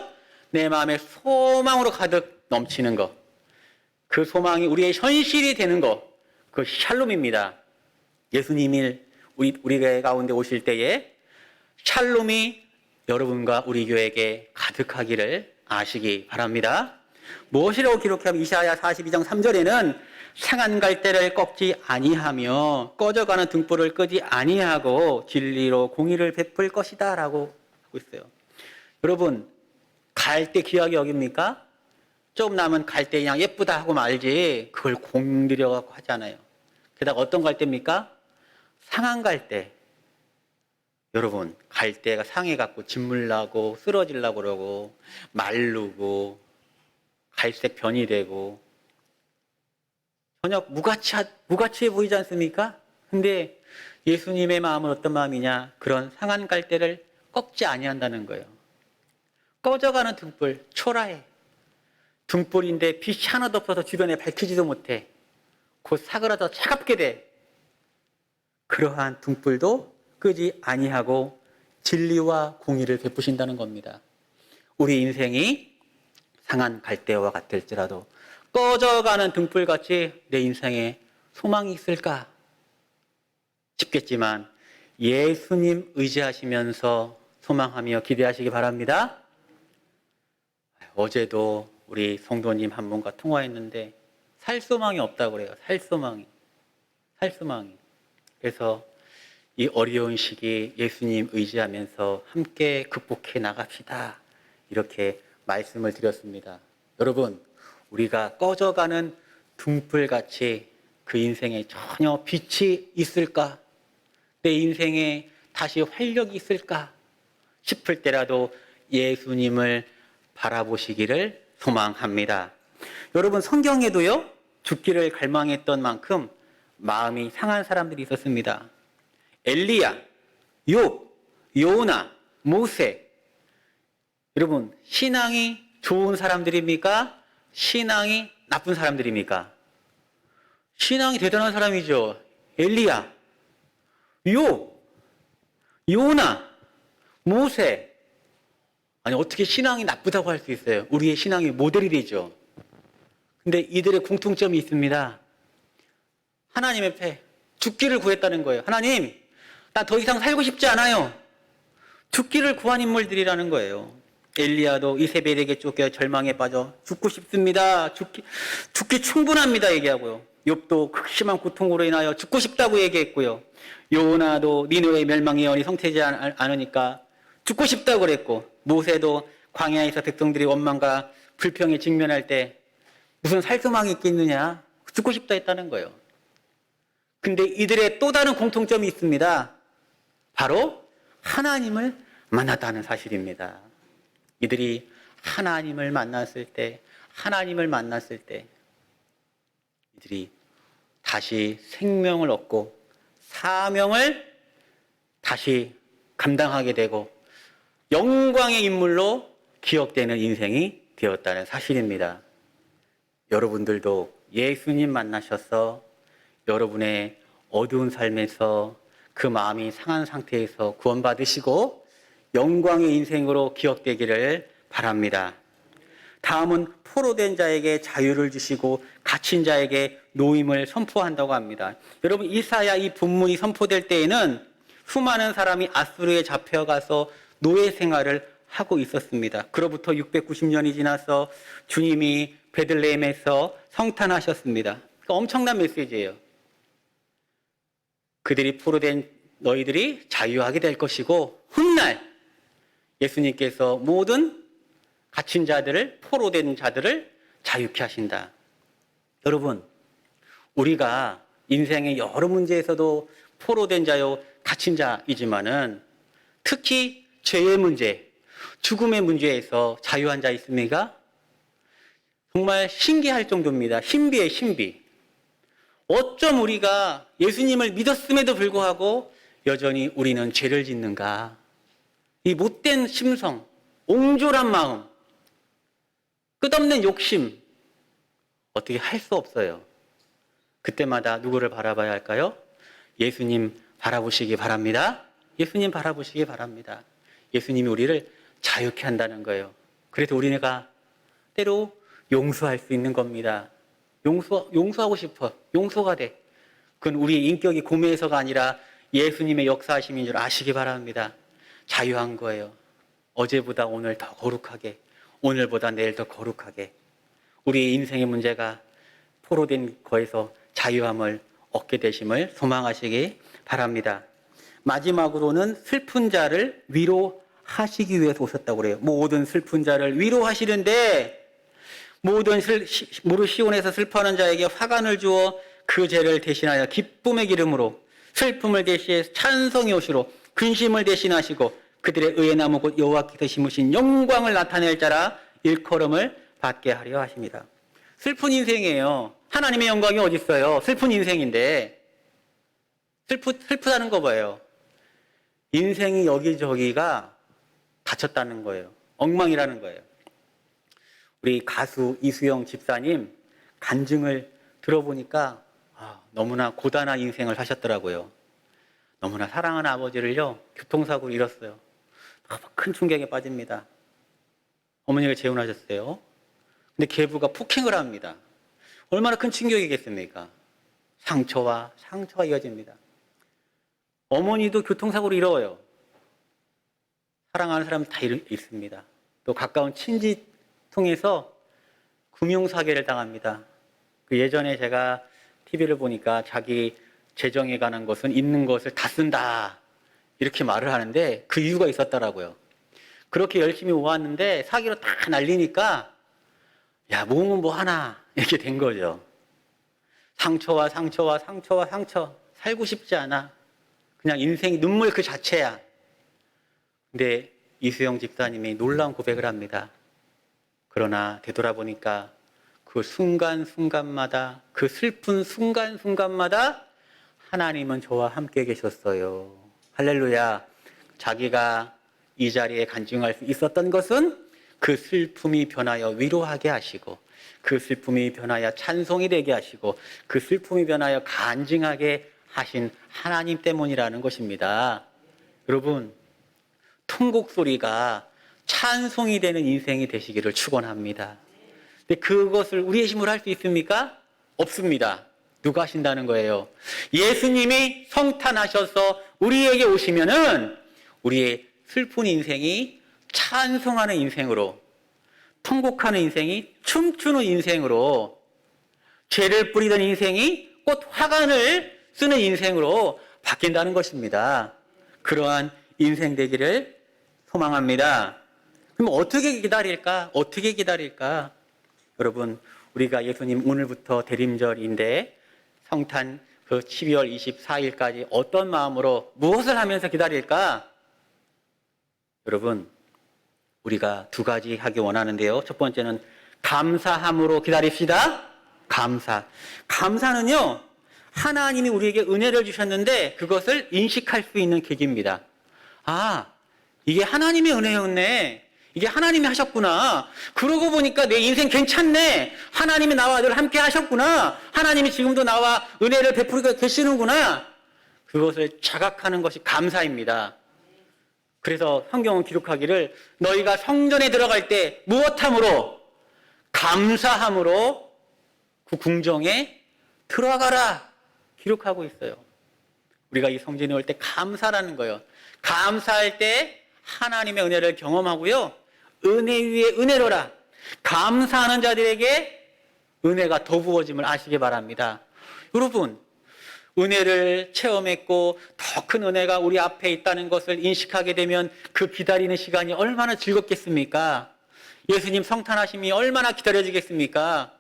내 마음에 소망으로 가득 넘치는 거, 그 소망이 우리의 현실이 되는 거, 그 샬롬입니다. 예수님이 우리 가운데 오실 때에 샬롬이 여러분과 우리 교회에게 가득하기를 아시기 바랍니다. 무엇이라고 기록하면 이사야 42장 3절에는 상한 갈대를 꺾지 아니하며 꺼져가는 등불을 끄지 아니하고 진리로 공의를 베풀 것이다 라고 하고 있어요. 여러분, 갈대 귀하게 여깁니까? 좀 남은 갈대 그냥 예쁘다 하고 말지 그걸 공들여 갖고 하잖아요. 게다가 어떤 갈대입니까? 상한 갈대. 여러분, 갈대가 상해갖고 진물나고 쓰러지려고 그러고 말르고 갈색 변이 되고 전혀 무가치해 보이지 않습니까? 근데 예수님의 마음은 어떤 마음이냐? 그런 상한 갈대를 꺾지 아니한다는 거예요. 꺼져가는 등불, 초라해. 등불인데 빛이 하나도 없어서 주변에 밝히지도 못해. 곧 사그라져 차갑게 돼. 그러한 등불도 끄지 아니하고 진리와 공의를 베푸신다는 겁니다. 우리 인생이 상한 갈대와 같을지라도 꺼져가는 등불같이 내 인생에 소망이 있을까 싶겠지만 예수님 의지하시면서 소망하며 기대하시기 바랍니다. 어제도 우리 성도님 한 분과 통화했는데 살 소망이 없다고 그래요. 살 소망이. 그래서 이 어려운 시기 예수님 의지하면서 함께 극복해 나갑시다. 이렇게 말씀을 드렸습니다. 여러분, 우리가 꺼져가는 등불같이 그 인생에 전혀 빛이 있을까? 내 인생에 다시 활력이 있을까? 싶을 때라도 예수님을 바라보시기를 소망합니다. 여러분, 성경에도요, 죽기를 갈망했던 만큼 마음이 상한 사람들이 있었습니다. 엘리야, 욥, 요나, 모세. 여러분, 신앙이 좋은 사람들입니까? 신앙이 나쁜 사람들입니까? 신앙이 대단한 사람이죠. 엘리야, 욥, 요나, 모세. 아니, 어떻게 신앙이 나쁘다고 할 수 있어요? 우리의 신앙이 모델이 되죠. 근데 이들의 공통점이 있습니다. 하나님 앞에 죽기를 구했다는 거예요. 하나님, 나 더 이상 살고 싶지 않아요. 죽기를 구한 인물들이라는 거예요. 엘리야도 이세벨에게 쫓겨 절망에 빠져 죽고 싶습니다. 죽기 충분합니다. 얘기하고요. 욥도 극심한 고통으로 인하여 죽고 싶다고 얘기했고요. 요나도 니느웨의 멸망 예언이 성취되지 않으니까 죽고 싶다고 그랬고, 모세도 광야에서 백성들이 원망과 불평에 직면할 때 무슨 살 소망이 있겠느냐, 죽고 싶다 했다는 거예요. 근데 이들의 또 다른 공통점이 있습니다. 바로 하나님을 만났다는 사실입니다. 이들이 하나님을 만났을 때 이들이 다시 생명을 얻고 사명을 다시 감당하게 되고 영광의 인물로 기억되는 인생이 되었다는 사실입니다. 여러분들도 예수님 만나셔서 여러분의 어두운 삶에서 그 마음이 상한 상태에서 구원받으시고 영광의 인생으로 기억되기를 바랍니다. 다음은 포로된 자에게 자유를 주시고 갇힌 자에게 노임을 선포한다고 합니다. 여러분, 이사야 이 본문이 선포될 때에는 수많은 사람이 아수르에 잡혀가서 노예 생활을 하고 있었습니다. 그로부터 690년이 지나서 주님이 베들레헴에서 성탄하셨습니다. 그러니까 엄청난 메시지예요. 그들이 포로된 너희들이 자유하게 될 것이고, 훗날 예수님께서 모든 갇힌 자들을, 포로된 자들을 자유케 하신다. 여러분, 우리가 인생의 여러 문제에서도 포로된 자요, 갇힌 자이지만은 특히 죄의 문제, 죽음의 문제에서 자유한 자 있습니까? 정말 신기할 정도입니다. 신비의 신비. 어쩜 우리가 예수님을 믿었음에도 불구하고 여전히 우리는 죄를 짓는가? 이 못된 심성, 옹졸한 마음, 끝없는 욕심, 어떻게 할 수 없어요. 그때마다 누구를 바라봐야 할까요? 예수님 바라보시기 바랍니다. 예수님 바라보시기 바랍니다. 예수님이 우리를 자유케 한다는 거예요. 그래서 우리가 때로 용서할 수 있는 겁니다. 용서하고 싶어. 용서가 돼. 그건 우리의 인격이 고매해서가 아니라 예수님의 역사하심인 줄 아시기 바랍니다. 자유한 거예요. 어제보다 오늘 더 거룩하게, 오늘보다 내일 더 거룩하게. 우리의 인생의 문제가 포로된 거에서 자유함을 얻게 되심을 소망하시기 바랍니다. 마지막으로는 슬픈 자를 위로하시기 위해서 오셨다고 그래요. 모든 슬픈 자를 위로하시는데, 모든 시온에서 슬퍼하는 자에게 화관을 주어 그 죄를 대신하여 기쁨의 기름으로, 슬픔을 대신해 찬송의 옷으로 근심을 대신하시고 그들의 의의 나무 곧 여호와께서 심으신 영광을 나타낼 자라 일컬음을 받게 하려 하십니다. 슬픈 인생이에요. 하나님의 영광이 어디 있어요? 슬픈 인생인데. 슬프다는 거 뭐예요? 인생이 여기저기가 갇혔다는 거예요. 엉망이라는 거예요. 우리 가수 이수영 집사님 간증을 들어보니까 너무나 고단한 인생을 사셨더라고요. 너무나 사랑하는 아버지를요, 교통사고로 잃었어요. 큰 충격에 빠집니다. 어머니가 재혼하셨어요. 근데 계부가 폭행을 합니다. 얼마나 큰 충격이겠습니까? 상처와 이어집니다. 어머니도 교통사고로 잃어요. 사랑하는 사람 다 잃습니다. 또 가까운 친지 통해서 금융사기를 당합니다. 그 예전에 제가 TV를 보니까 자기 재정에 관한 것은 있는 것을 다 쓴다, 이렇게 말을 하는데 그 이유가 있었더라고요. 그렇게 열심히 모았는데 사기로 다 날리니까 야, 모으면 뭐 하나, 이렇게 된 거죠. 상처와 상처. 살고 싶지 않아. 그냥 인생이 눈물 그 자체야. 근데 이수영 집사님이 놀라운 고백을 합니다. 그러나 되돌아보니까 그 순간순간마다, 그 슬픈 순간순간마다 하나님은 저와 함께 계셨어요. 할렐루야. 자기가 이 자리에 간증할 수 있었던 것은 그 슬픔이 변하여 위로하게 하시고, 그 슬픔이 변하여 찬송이 되게 하시고, 그 슬픔이 변하여 간증하게 하신 하나님 때문이라는 것입니다. 여러분, 통곡 소리가 찬송이 되는 인생이 되시기를 축원합니다. 근데 그것을 우리의 힘으로 할 수 있습니까? 없습니다. 누가 하신다는 거예요? 예수님이 성탄하셔서 우리에게 오시면은 우리의 슬픈 인생이 찬송하는 인생으로, 통곡하는 인생이 춤추는 인생으로, 죄를 뿌리던 인생이 곧 화관을 쓰는 인생으로 바뀐다는 것입니다. 그러한 인생 되기를 소망합니다. 그럼 어떻게 기다릴까? 어떻게 기다릴까? 여러분, 우리가 예수님 오늘부터 대림절인데 성탄 그 12월 24일까지 어떤 마음으로 무엇을 하면서 기다릴까? 여러분, 우리가 두 가지 하기 원하는데요. 첫 번째는 감사함으로 기다립시다. 감사는요, 하나님이 우리에게 은혜를 주셨는데 그것을 인식할 수 있는 계기입니다. 아, 이게 하나님의 은혜였네. 이게 하나님이 하셨구나. 그러고 보니까 내 인생 괜찮네. 하나님이 나와 늘 함께 하셨구나. 하나님이 지금도 나와 은혜를 베풀고 계시는구나. 그것을 자각하는 것이 감사입니다. 그래서 성경은 기록하기를 너희가 성전에 들어갈 때 무엇함으로? 감사함으로 그 궁정에 들어가라. 기록하고 있어요. 우리가 이 성전에 올 때 감사라는 거예요. 감사할 때 하나님의 은혜를 경험하고요. 은혜 위에 은혜로라. 감사하는 자들에게 은혜가 더 부어짐을 아시기 바랍니다. 여러분, 은혜를 체험했고 더 큰 은혜가 우리 앞에 있다는 것을 인식하게 되면 그 기다리는 시간이 얼마나 즐겁겠습니까? 예수님 성탄하심이 얼마나 기다려지겠습니까?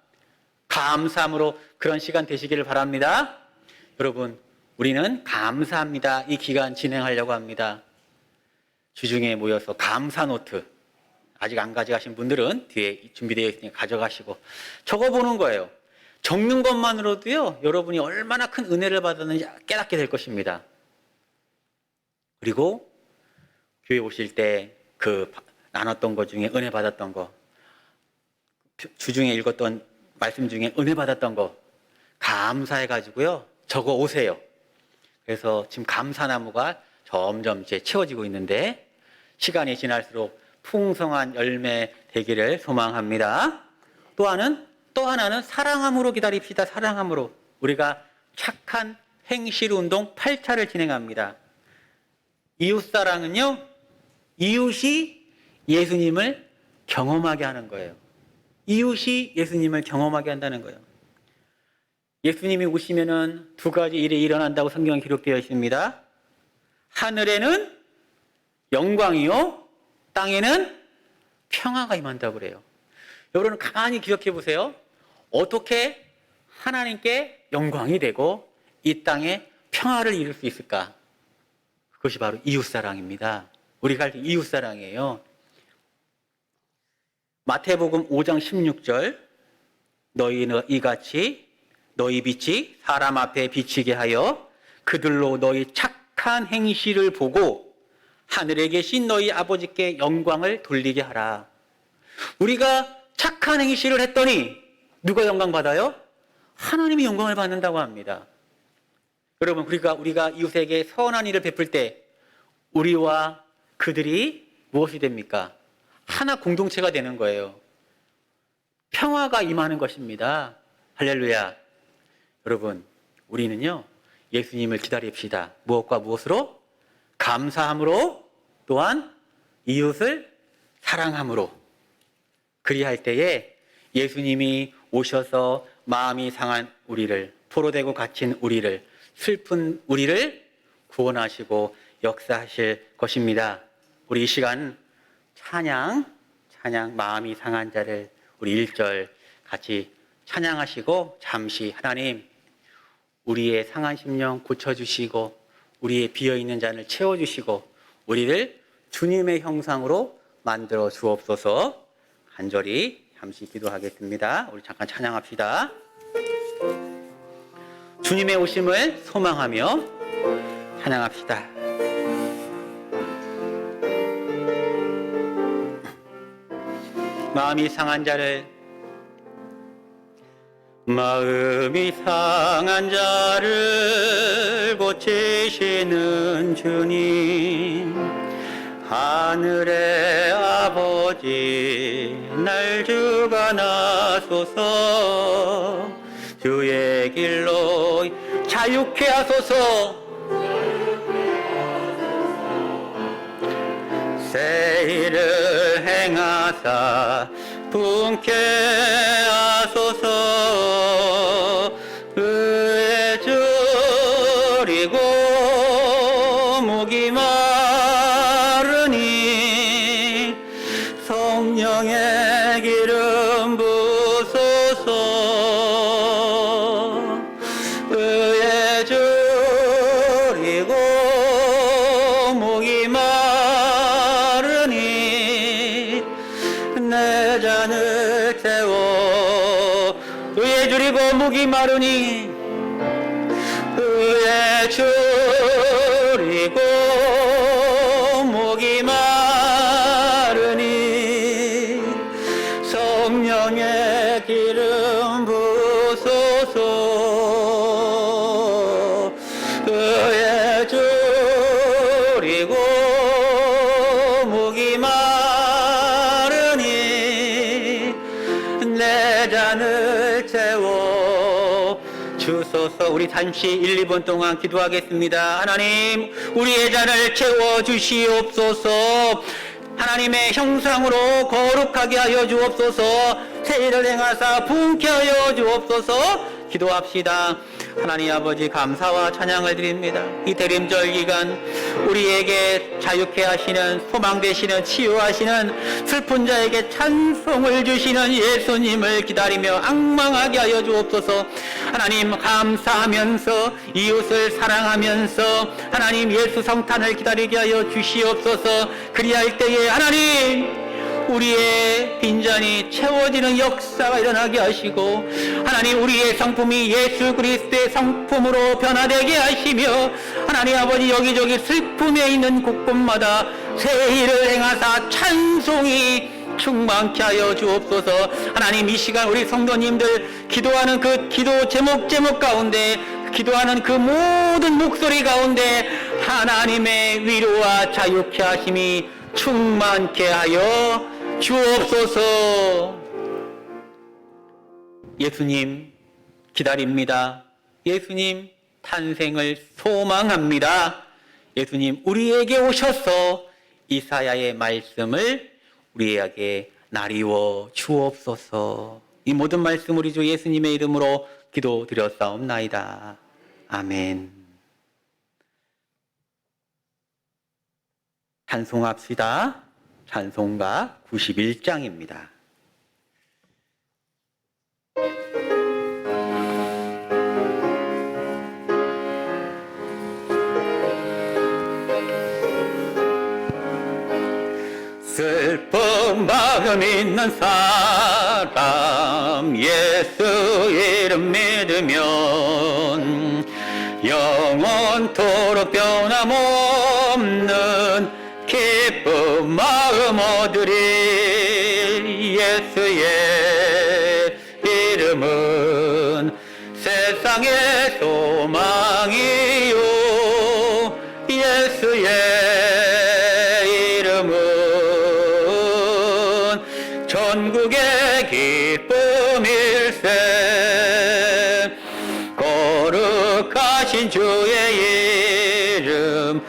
감사함으로 그런 시간 되시기를 바랍니다. 여러분, 우리는 감사합니다. 이 기간 진행하려고 합니다. 주중에 모여서 감사 노트, 아직 안 가져가신 분들은 뒤에 준비되어 있으니까 가져가시고 적어보는 거예요. 적는 것만으로도요, 여러분이 얼마나 큰 은혜를 받았는지 깨닫게 될 것입니다. 그리고 교회 오실 때 그 나눴던 것 중에 은혜 받았던 거, 주중에 읽었던 말씀 중에 은혜 받았던 거 감사해가지고요, 적어 오세요. 그래서 지금 감사나무가 점점 이제 채워지고 있는데 시간이 지날수록 풍성한 열매 되기를 소망합니다. 또 하나는 사랑함으로 기다립시다. 사랑함으로. 우리가 착한 행실 운동 8차를 진행합니다. 이웃사랑은요, 이웃이 예수님을 경험하게 하는 거예요. 이웃이 예수님을 경험하게 한다는 거예요. 예수님이 오시면은 두 가지 일이 일어난다고 성경에 기록되어 있습니다. 하늘에는 영광이요, 땅에는 평화가 임한다고 그래요. 여러분 가만히 기억해 보세요. 어떻게 하나님께 영광이 되고 이 땅에 평화를 이룰 수 있을까? 그것이 바로 이웃사랑입니다. 우리가 할 때 이웃사랑이에요. 마태복음 5장 16절, 너희는 이같이 너희 빛이 사람 앞에 비치게 하여 그들로 너희 착한 행실을 보고 하늘에 계신 너희 아버지께 영광을 돌리게 하라. 우리가 착한 행실을 했더니 누가 영광 받아요? 하나님이 영광을 받는다고 합니다. 여러분, 우리가 이웃에게 선한 일을 베풀 때 우리와 그들이 무엇이 됩니까? 하나 공동체가 되는 거예요. 평화가 임하는 것입니다. 할렐루야. 여러분, 우리는요, 예수님을 기다립시다. 무엇과 무엇으로? 감사함으로, 또한 이웃을 사랑함으로. 그리할 때에 예수님이 오셔서 마음이 상한 우리를, 포로되고 갇힌 우리를, 슬픈 우리를 구원하시고 역사하실 것입니다. 우리 이 시간 찬양 마음이 상한 자를 우리 1절 같이 찬양하시고 잠시 하나님, 우리의 상한 심령 고쳐주시고 우리의 비어있는 잔을 채워주시고 우리를 주님의 형상으로 만들어 주옵소서. 간절히 잠시 기도하겠습니다. 우리 잠깐 찬양합시다. 주님의 오심을 소망하며 찬양합시다. 마음이 상한 자를 고치시는 주님, 하늘의 아버지 날 주관하소서. 주의 길로 자유케 하소서. 새 일을 행하사 분케 하소서. 의에 줄이고 목이 마르니 성령의 기름 부소서. 의에 줄이고 목이 마르니 내 잔을 채워. 의에 줄이고 목이 마르니 의에 줄이고 목이 마르니 성령의 기름 부소서. 의에 줄이고 목이 마르니 내 잔을 채워 주소서. 우리 잠시 1, 2분 동안 기도하겠습니다. 하나님, 우리의 잔을 채워 주시옵소서. 하나님의 형상으로 거룩하게 하여 주옵소서. 새 일을 행하사 분케 하여 주옵소서. 기도합시다. 하나님 아버지, 감사와 찬양을 드립니다. 이 대림절 기간 우리에게 자유케 하시는, 소망 되시는, 치유하시는, 슬픈 자에게 찬송을 주시는 예수님을 기다리며 앙망하게 하여 주옵소서. 하나님, 감사하면서 이웃을 사랑하면서 하나님 예수 성탄을 기다리게 하여 주시옵소서. 그리할 때에 하나님, 우리의 빈잔이 채워지는 역사가 일어나게 하시고 하나님, 우리의 성품이 예수 그리스도의 성품으로 변화되게 하시며 하나님 아버지, 여기저기 슬픔에 있는 곳곳마다 새 일을 행하사 찬송이 충만케 하여 주옵소서. 하나님, 이 시간 우리 성도님들 기도하는 그 기도 제목 가운데, 기도하는 그 모든 목소리 가운데 하나님의 위로와 자유케 하심이 충만케 하여 주옵소서. 예수님 기다립니다. 예수님 탄생을 소망합니다. 예수님 우리에게 오셔서 이사야의 말씀을 우리에게 나리워 주옵소서. 이 모든 말씀 우리 주 예수님의 이름으로 기도드렸사옵나이다. 아멘. 찬송합시다. 찬송가 91장입니다. 슬픈 마음 있는 사람 예수 이름 믿으면 영원토록 변함없는 기쁜 마음 얻으리. 예수의 이름은 세상의 소망이요, 예수의 이름은 전국의 기쁨일세. 거룩하신 주의 이름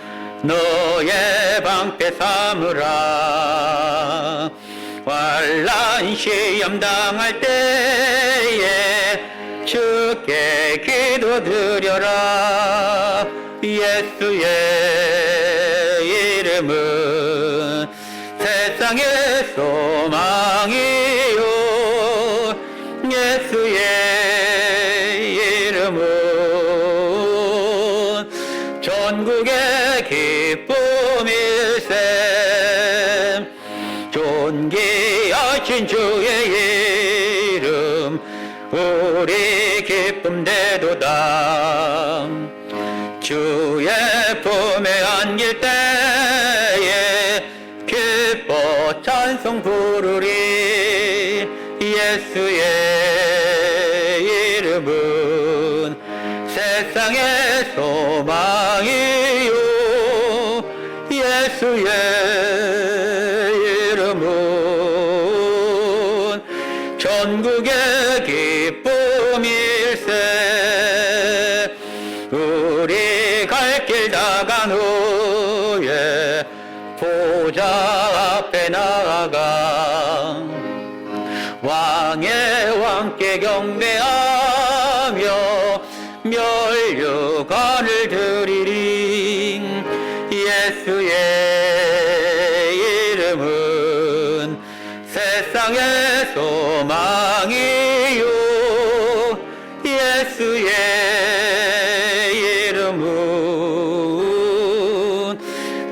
너의 방패 삼으라. 환난 시험 당할 때에 주께 기도드려라. 예수의 이름은 세상의 소망이요, 예수의 이름은 전국의 기쁨일세. 존귀하신 주의 이름 우리 기쁨 되도다. 주의 품에 안길 때에 기뻐 찬송 부르리. 예수의 이름은 세상의 소망이요, 예수의 이름은 전국의 기쁨일세. 우리 갈 길 다간 후에 보좌 앞에 주께 경배하며 멸류관을 드리리. 예수의 이름은 세상의 소망이요 예수의 이름은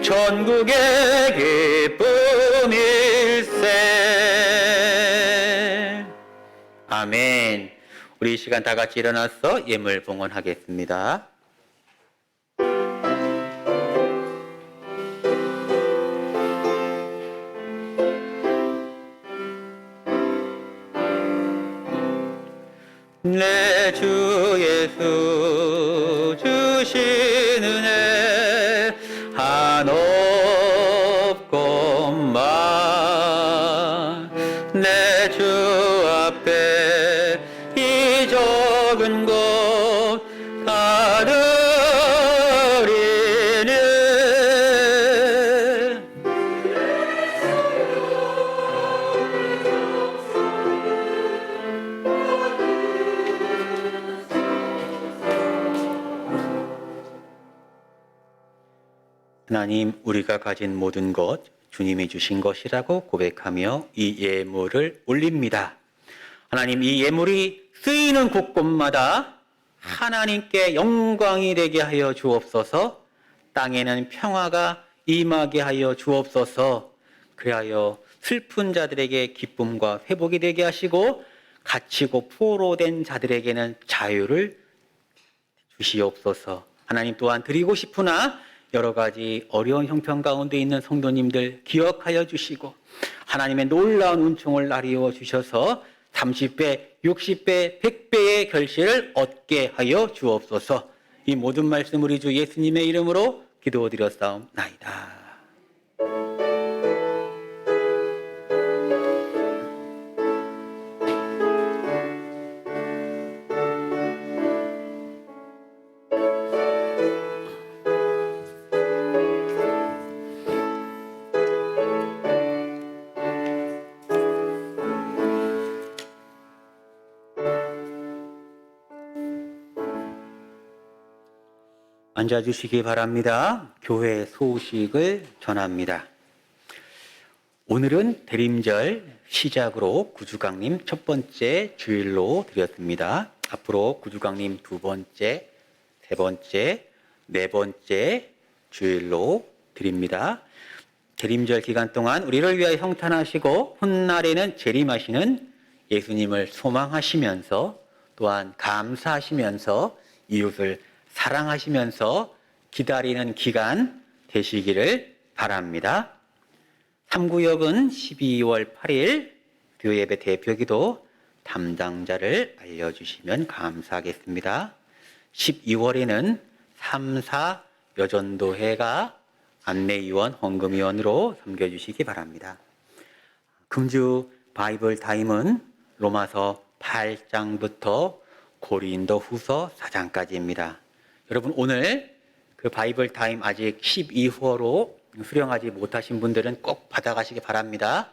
전국의 기쁨일세. 아멘. 우리 이 시간 다 같이 일어나서 예물 봉헌하겠습니다. 내 주 예수 주신 은혜 한없건만 내 주 앞에 이 적은 것 다 드리네. 하나님, 우리가 가진 모든 것 주님이 주신 것이라고 고백하며 이 예물을 올립니다. 하나님, 이 예물이 쓰이는 곳곳마다 하나님께 영광이 되게 하여 주옵소서. 땅에는 평화가 임하게 하여 주옵소서. 그리하여 슬픈 자들에게 기쁨과 회복이 되게 하시고 갇히고 포로된 자들에게는 자유를 주시옵소서. 하나님, 또한 드리고 싶으나 여러 가지 어려운 형편 가운데 있는 성도님들 기억하여 주시고 하나님의 놀라운 은총을 나리워 주셔서 30배, 60배, 100배의 결실을 얻게 하여 주옵소서. 이 모든 말씀 우리 주 예수님의 이름으로 기도드렸사옵나이다. 앉아주시기 바랍니다. 교회 소식을 전합니다. 오늘은 대림절 시작으로 구주강림 첫 번째 주일로 드렸습니다. 앞으로 구주강림 두 번째, 세 번째, 네 번째 주일로 드립니다. 대림절 기간 동안 우리를 위하여 형탄하시고 훗날에는 재림하시는 예수님을 소망하시면서 또한 감사하시면서 이웃을 사랑하시면서 기다리는 기간 되시기를 바랍니다. 3구역은 12월 8일 교회예배 대표기도 담당자를 알려주시면 감사하겠습니다. 12월에는 3, 4 여전도회가 안내위원, 헌금위원으로 섬겨주시기 바랍니다. 금주 바이블 타임은 로마서 8장부터 고린도 후서 4장까지입니다. 여러분, 오늘 그 바이블 타임 아직 12호로 수령하지 못하신 분들은 꼭 받아가시기 바랍니다.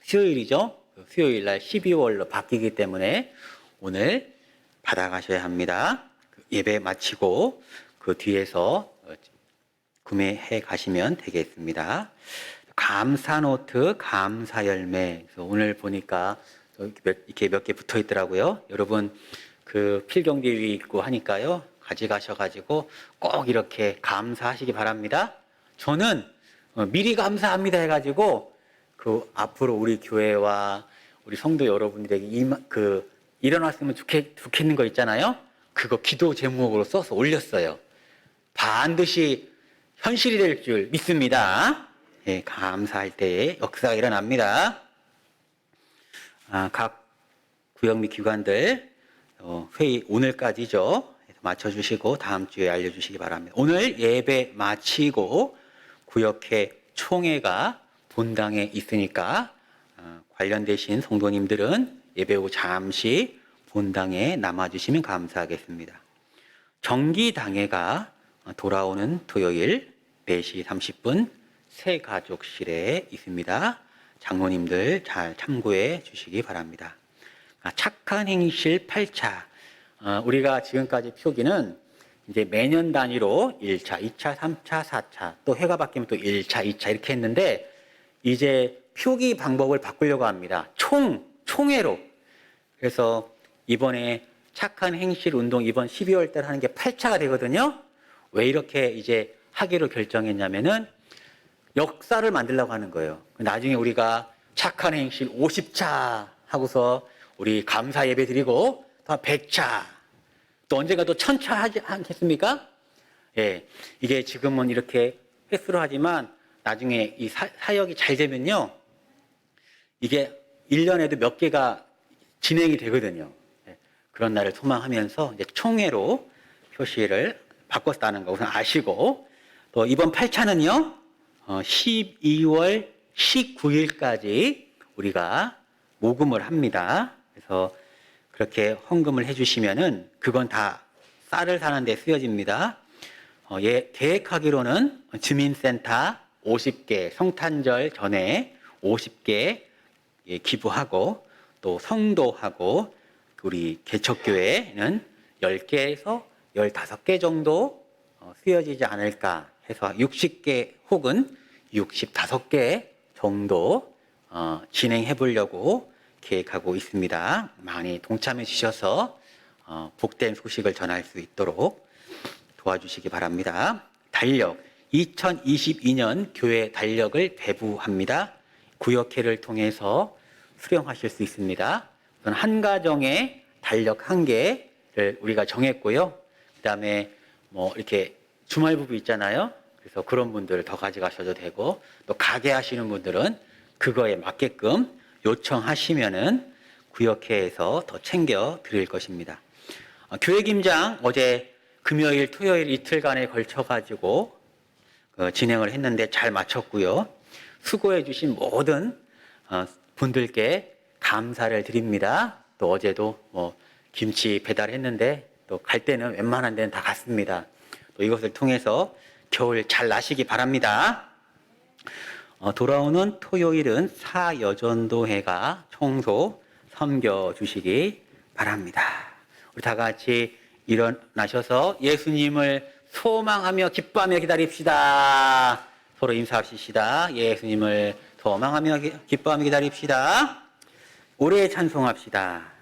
수요일이죠. 수요일 날 12월로 바뀌기 때문에 오늘 받아가셔야 합니다. 예배 마치고 그 뒤에서 구매해 가시면 되겠습니다. 감사 노트, 감사 열매. 그래서 오늘 보니까 이렇게 몇 개 붙어 있더라고요. 여러분, 그 필경대위 있고 하니까요. 가져가셔가지고 꼭 이렇게 감사하시기 바랍니다. 저는 미리 감사합니다 해가지고 그 앞으로 우리 교회와 우리 성도 여러분들에게 일어났으면 좋겠는 거 있잖아요. 그거 기도 제목으로 써서 올렸어요. 반드시 현실이 될 줄 믿습니다. 예, 감사할 때에 역사가 일어납니다. 각 구역 및 기관들 회의 오늘까지죠. 맞춰주시고 다음 주에 알려주시기 바랍니다. 오늘 예배 마치고 구역회 총회가 본당에 있으니까 관련되신 성도님들은 예배 후 잠시 본당에 남아주시면 감사하겠습니다. 정기당회가 돌아오는 토요일 4시 30분 새가족실에 있습니다. 장로님들 잘 참고해 주시기 바랍니다. 착한 행실 8차. 우리가 지금까지 표기는 이제 매년 단위로 1차, 2차, 3차, 4차, 또 해가 바뀌면 또 1차, 2차 이렇게 했는데 이제 표기 방법을 바꾸려고 합니다. 총회로. 그래서 이번에 착한 행실 운동 이번 12월 달 하는 게 8차가 되거든요. 왜 이렇게 이제 하기로 결정했냐면은 역사를 만들려고 하는 거예요. 나중에 우리가 착한 행실 50차 하고서 우리 감사 예배 드리고 또 100차 또 언젠가 또 1000차 하지 않겠습니까? 예. 이게 지금은 이렇게 횟수로 하지만 나중에 이 사역이 잘 되면요. 이게 1년에도 몇 개가 진행이 되거든요. 예. 그런 날을 소망하면서 이제 총회로 표시를 바꿨다는 거 우선 아시고 또 이번 8차는요. 12월 19일까지 우리가 모금을 합니다. 그래서 그렇게 헌금을 해주시면은 그건 다 쌀을 사는 데 쓰여집니다. 계획하기로는 주민센터 50개, 성탄절 전에 50개 기부하고 또 성도하고 우리 개척교회는 10개에서 15개 정도 쓰여지지 않을까 해서 60개 혹은 65개 정도 진행해 보려고 계획하고 있습니다. 많이 동참해 주셔서 복된 소식을 전할 수 있도록 도와주시기 바랍니다. 달력 2022년 교회 달력을 배부합니다. 구역회를 통해서 수령하실 수 있습니다. 한 가정의 달력 1개를 우리가 정했고요. 그다음에 뭐 이렇게 주말 부부 있잖아요. 그래서 그런 분들 더 가져가셔도 되고 또 가게 하시는 분들은 그거에 맞게끔 요청하시면은 구역회에서 더 챙겨 드릴 것입니다. 교회 김장 어제 금요일, 토요일 이틀간에 걸쳐 가지고 진행을 했는데 잘 마쳤고요. 수고해 주신 모든 분들께 감사를 드립니다. 또 어제도 뭐 김치 배달했는데 또 갈 때는 웬만한 데는 다 갔습니다. 또 이것을 통해서 겨울 잘 나시기 바랍니다. 돌아오는 토요일은 사여전도회가 청소 섬겨주시기 바랍니다. 우리 다 같이 일어나셔서 예수님을 소망하며 기뻐하며 기다립시다. 서로 인사하시다. 예수님을 소망하며 기뻐하며 기다립시다. 오래 찬송합시다.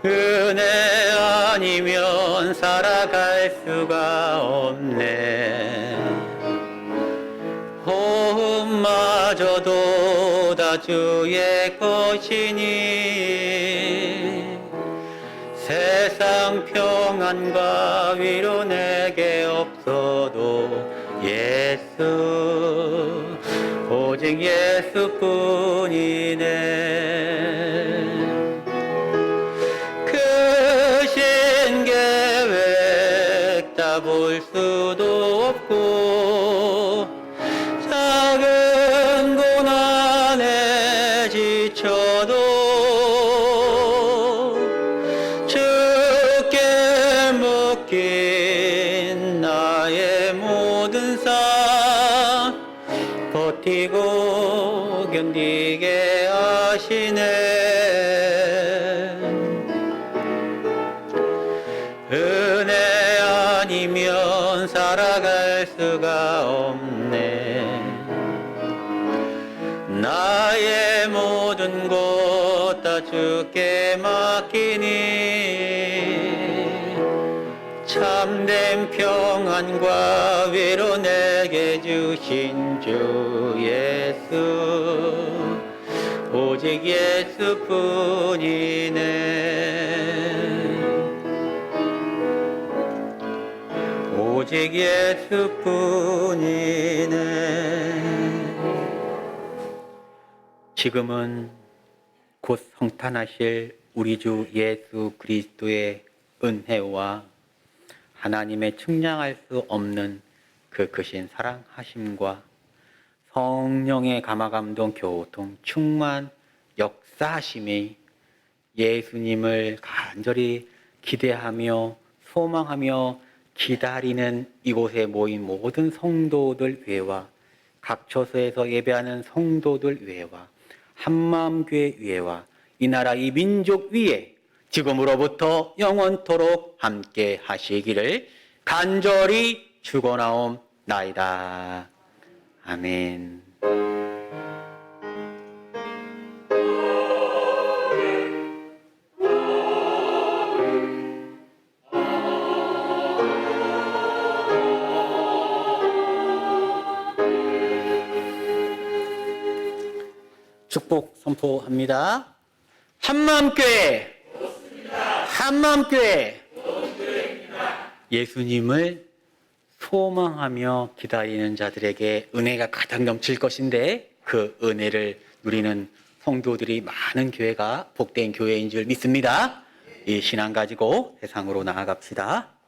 은혜 아니면 살아갈 수가 없네. 호흡마저도 다 주의 것이니 세상 평안과 위로 내게 없어도 예수 오직 예수뿐이네. 볼 수도 없고 작은 고난에 지쳐도 주께 묶인 나의 모든 삶 버티고 견디게 하시네. 아니면 살아갈 수가 없네. 나의 모든 것 다 주께 맡기니 참된 평안과 위로 내게 주신 주 예수 오직 예수뿐이네. 오직 예수뿐이네. 지금은 곧 성탄하실 우리 주 예수 그리스도의 은혜와 하나님의 측량할 수 없는 그 크신 사랑하심과 성령의 감화감동 교통 충만 역사하심이 예수님을 간절히 기대하며 소망하며 기다리는 이곳에 모인 모든 성도들 외와 각 처소에서 예배하는 성도들 외와 한마음교회 위에와 이 나라 이 민족 위에 지금으로부터 영원토록 함께 하시기를 간절히 축원하옵나이다. 아멘. 축복 선포합니다. 한마음교회, 한마음교회, 예수님을 소망하며 기다리는 자들에게 은혜가 가득 넘칠 것인데 그 은혜를 누리는 성도들이 많은 교회가 복된 교회인 줄 믿습니다. 이 신앙 가지고 세상으로 나아갑시다.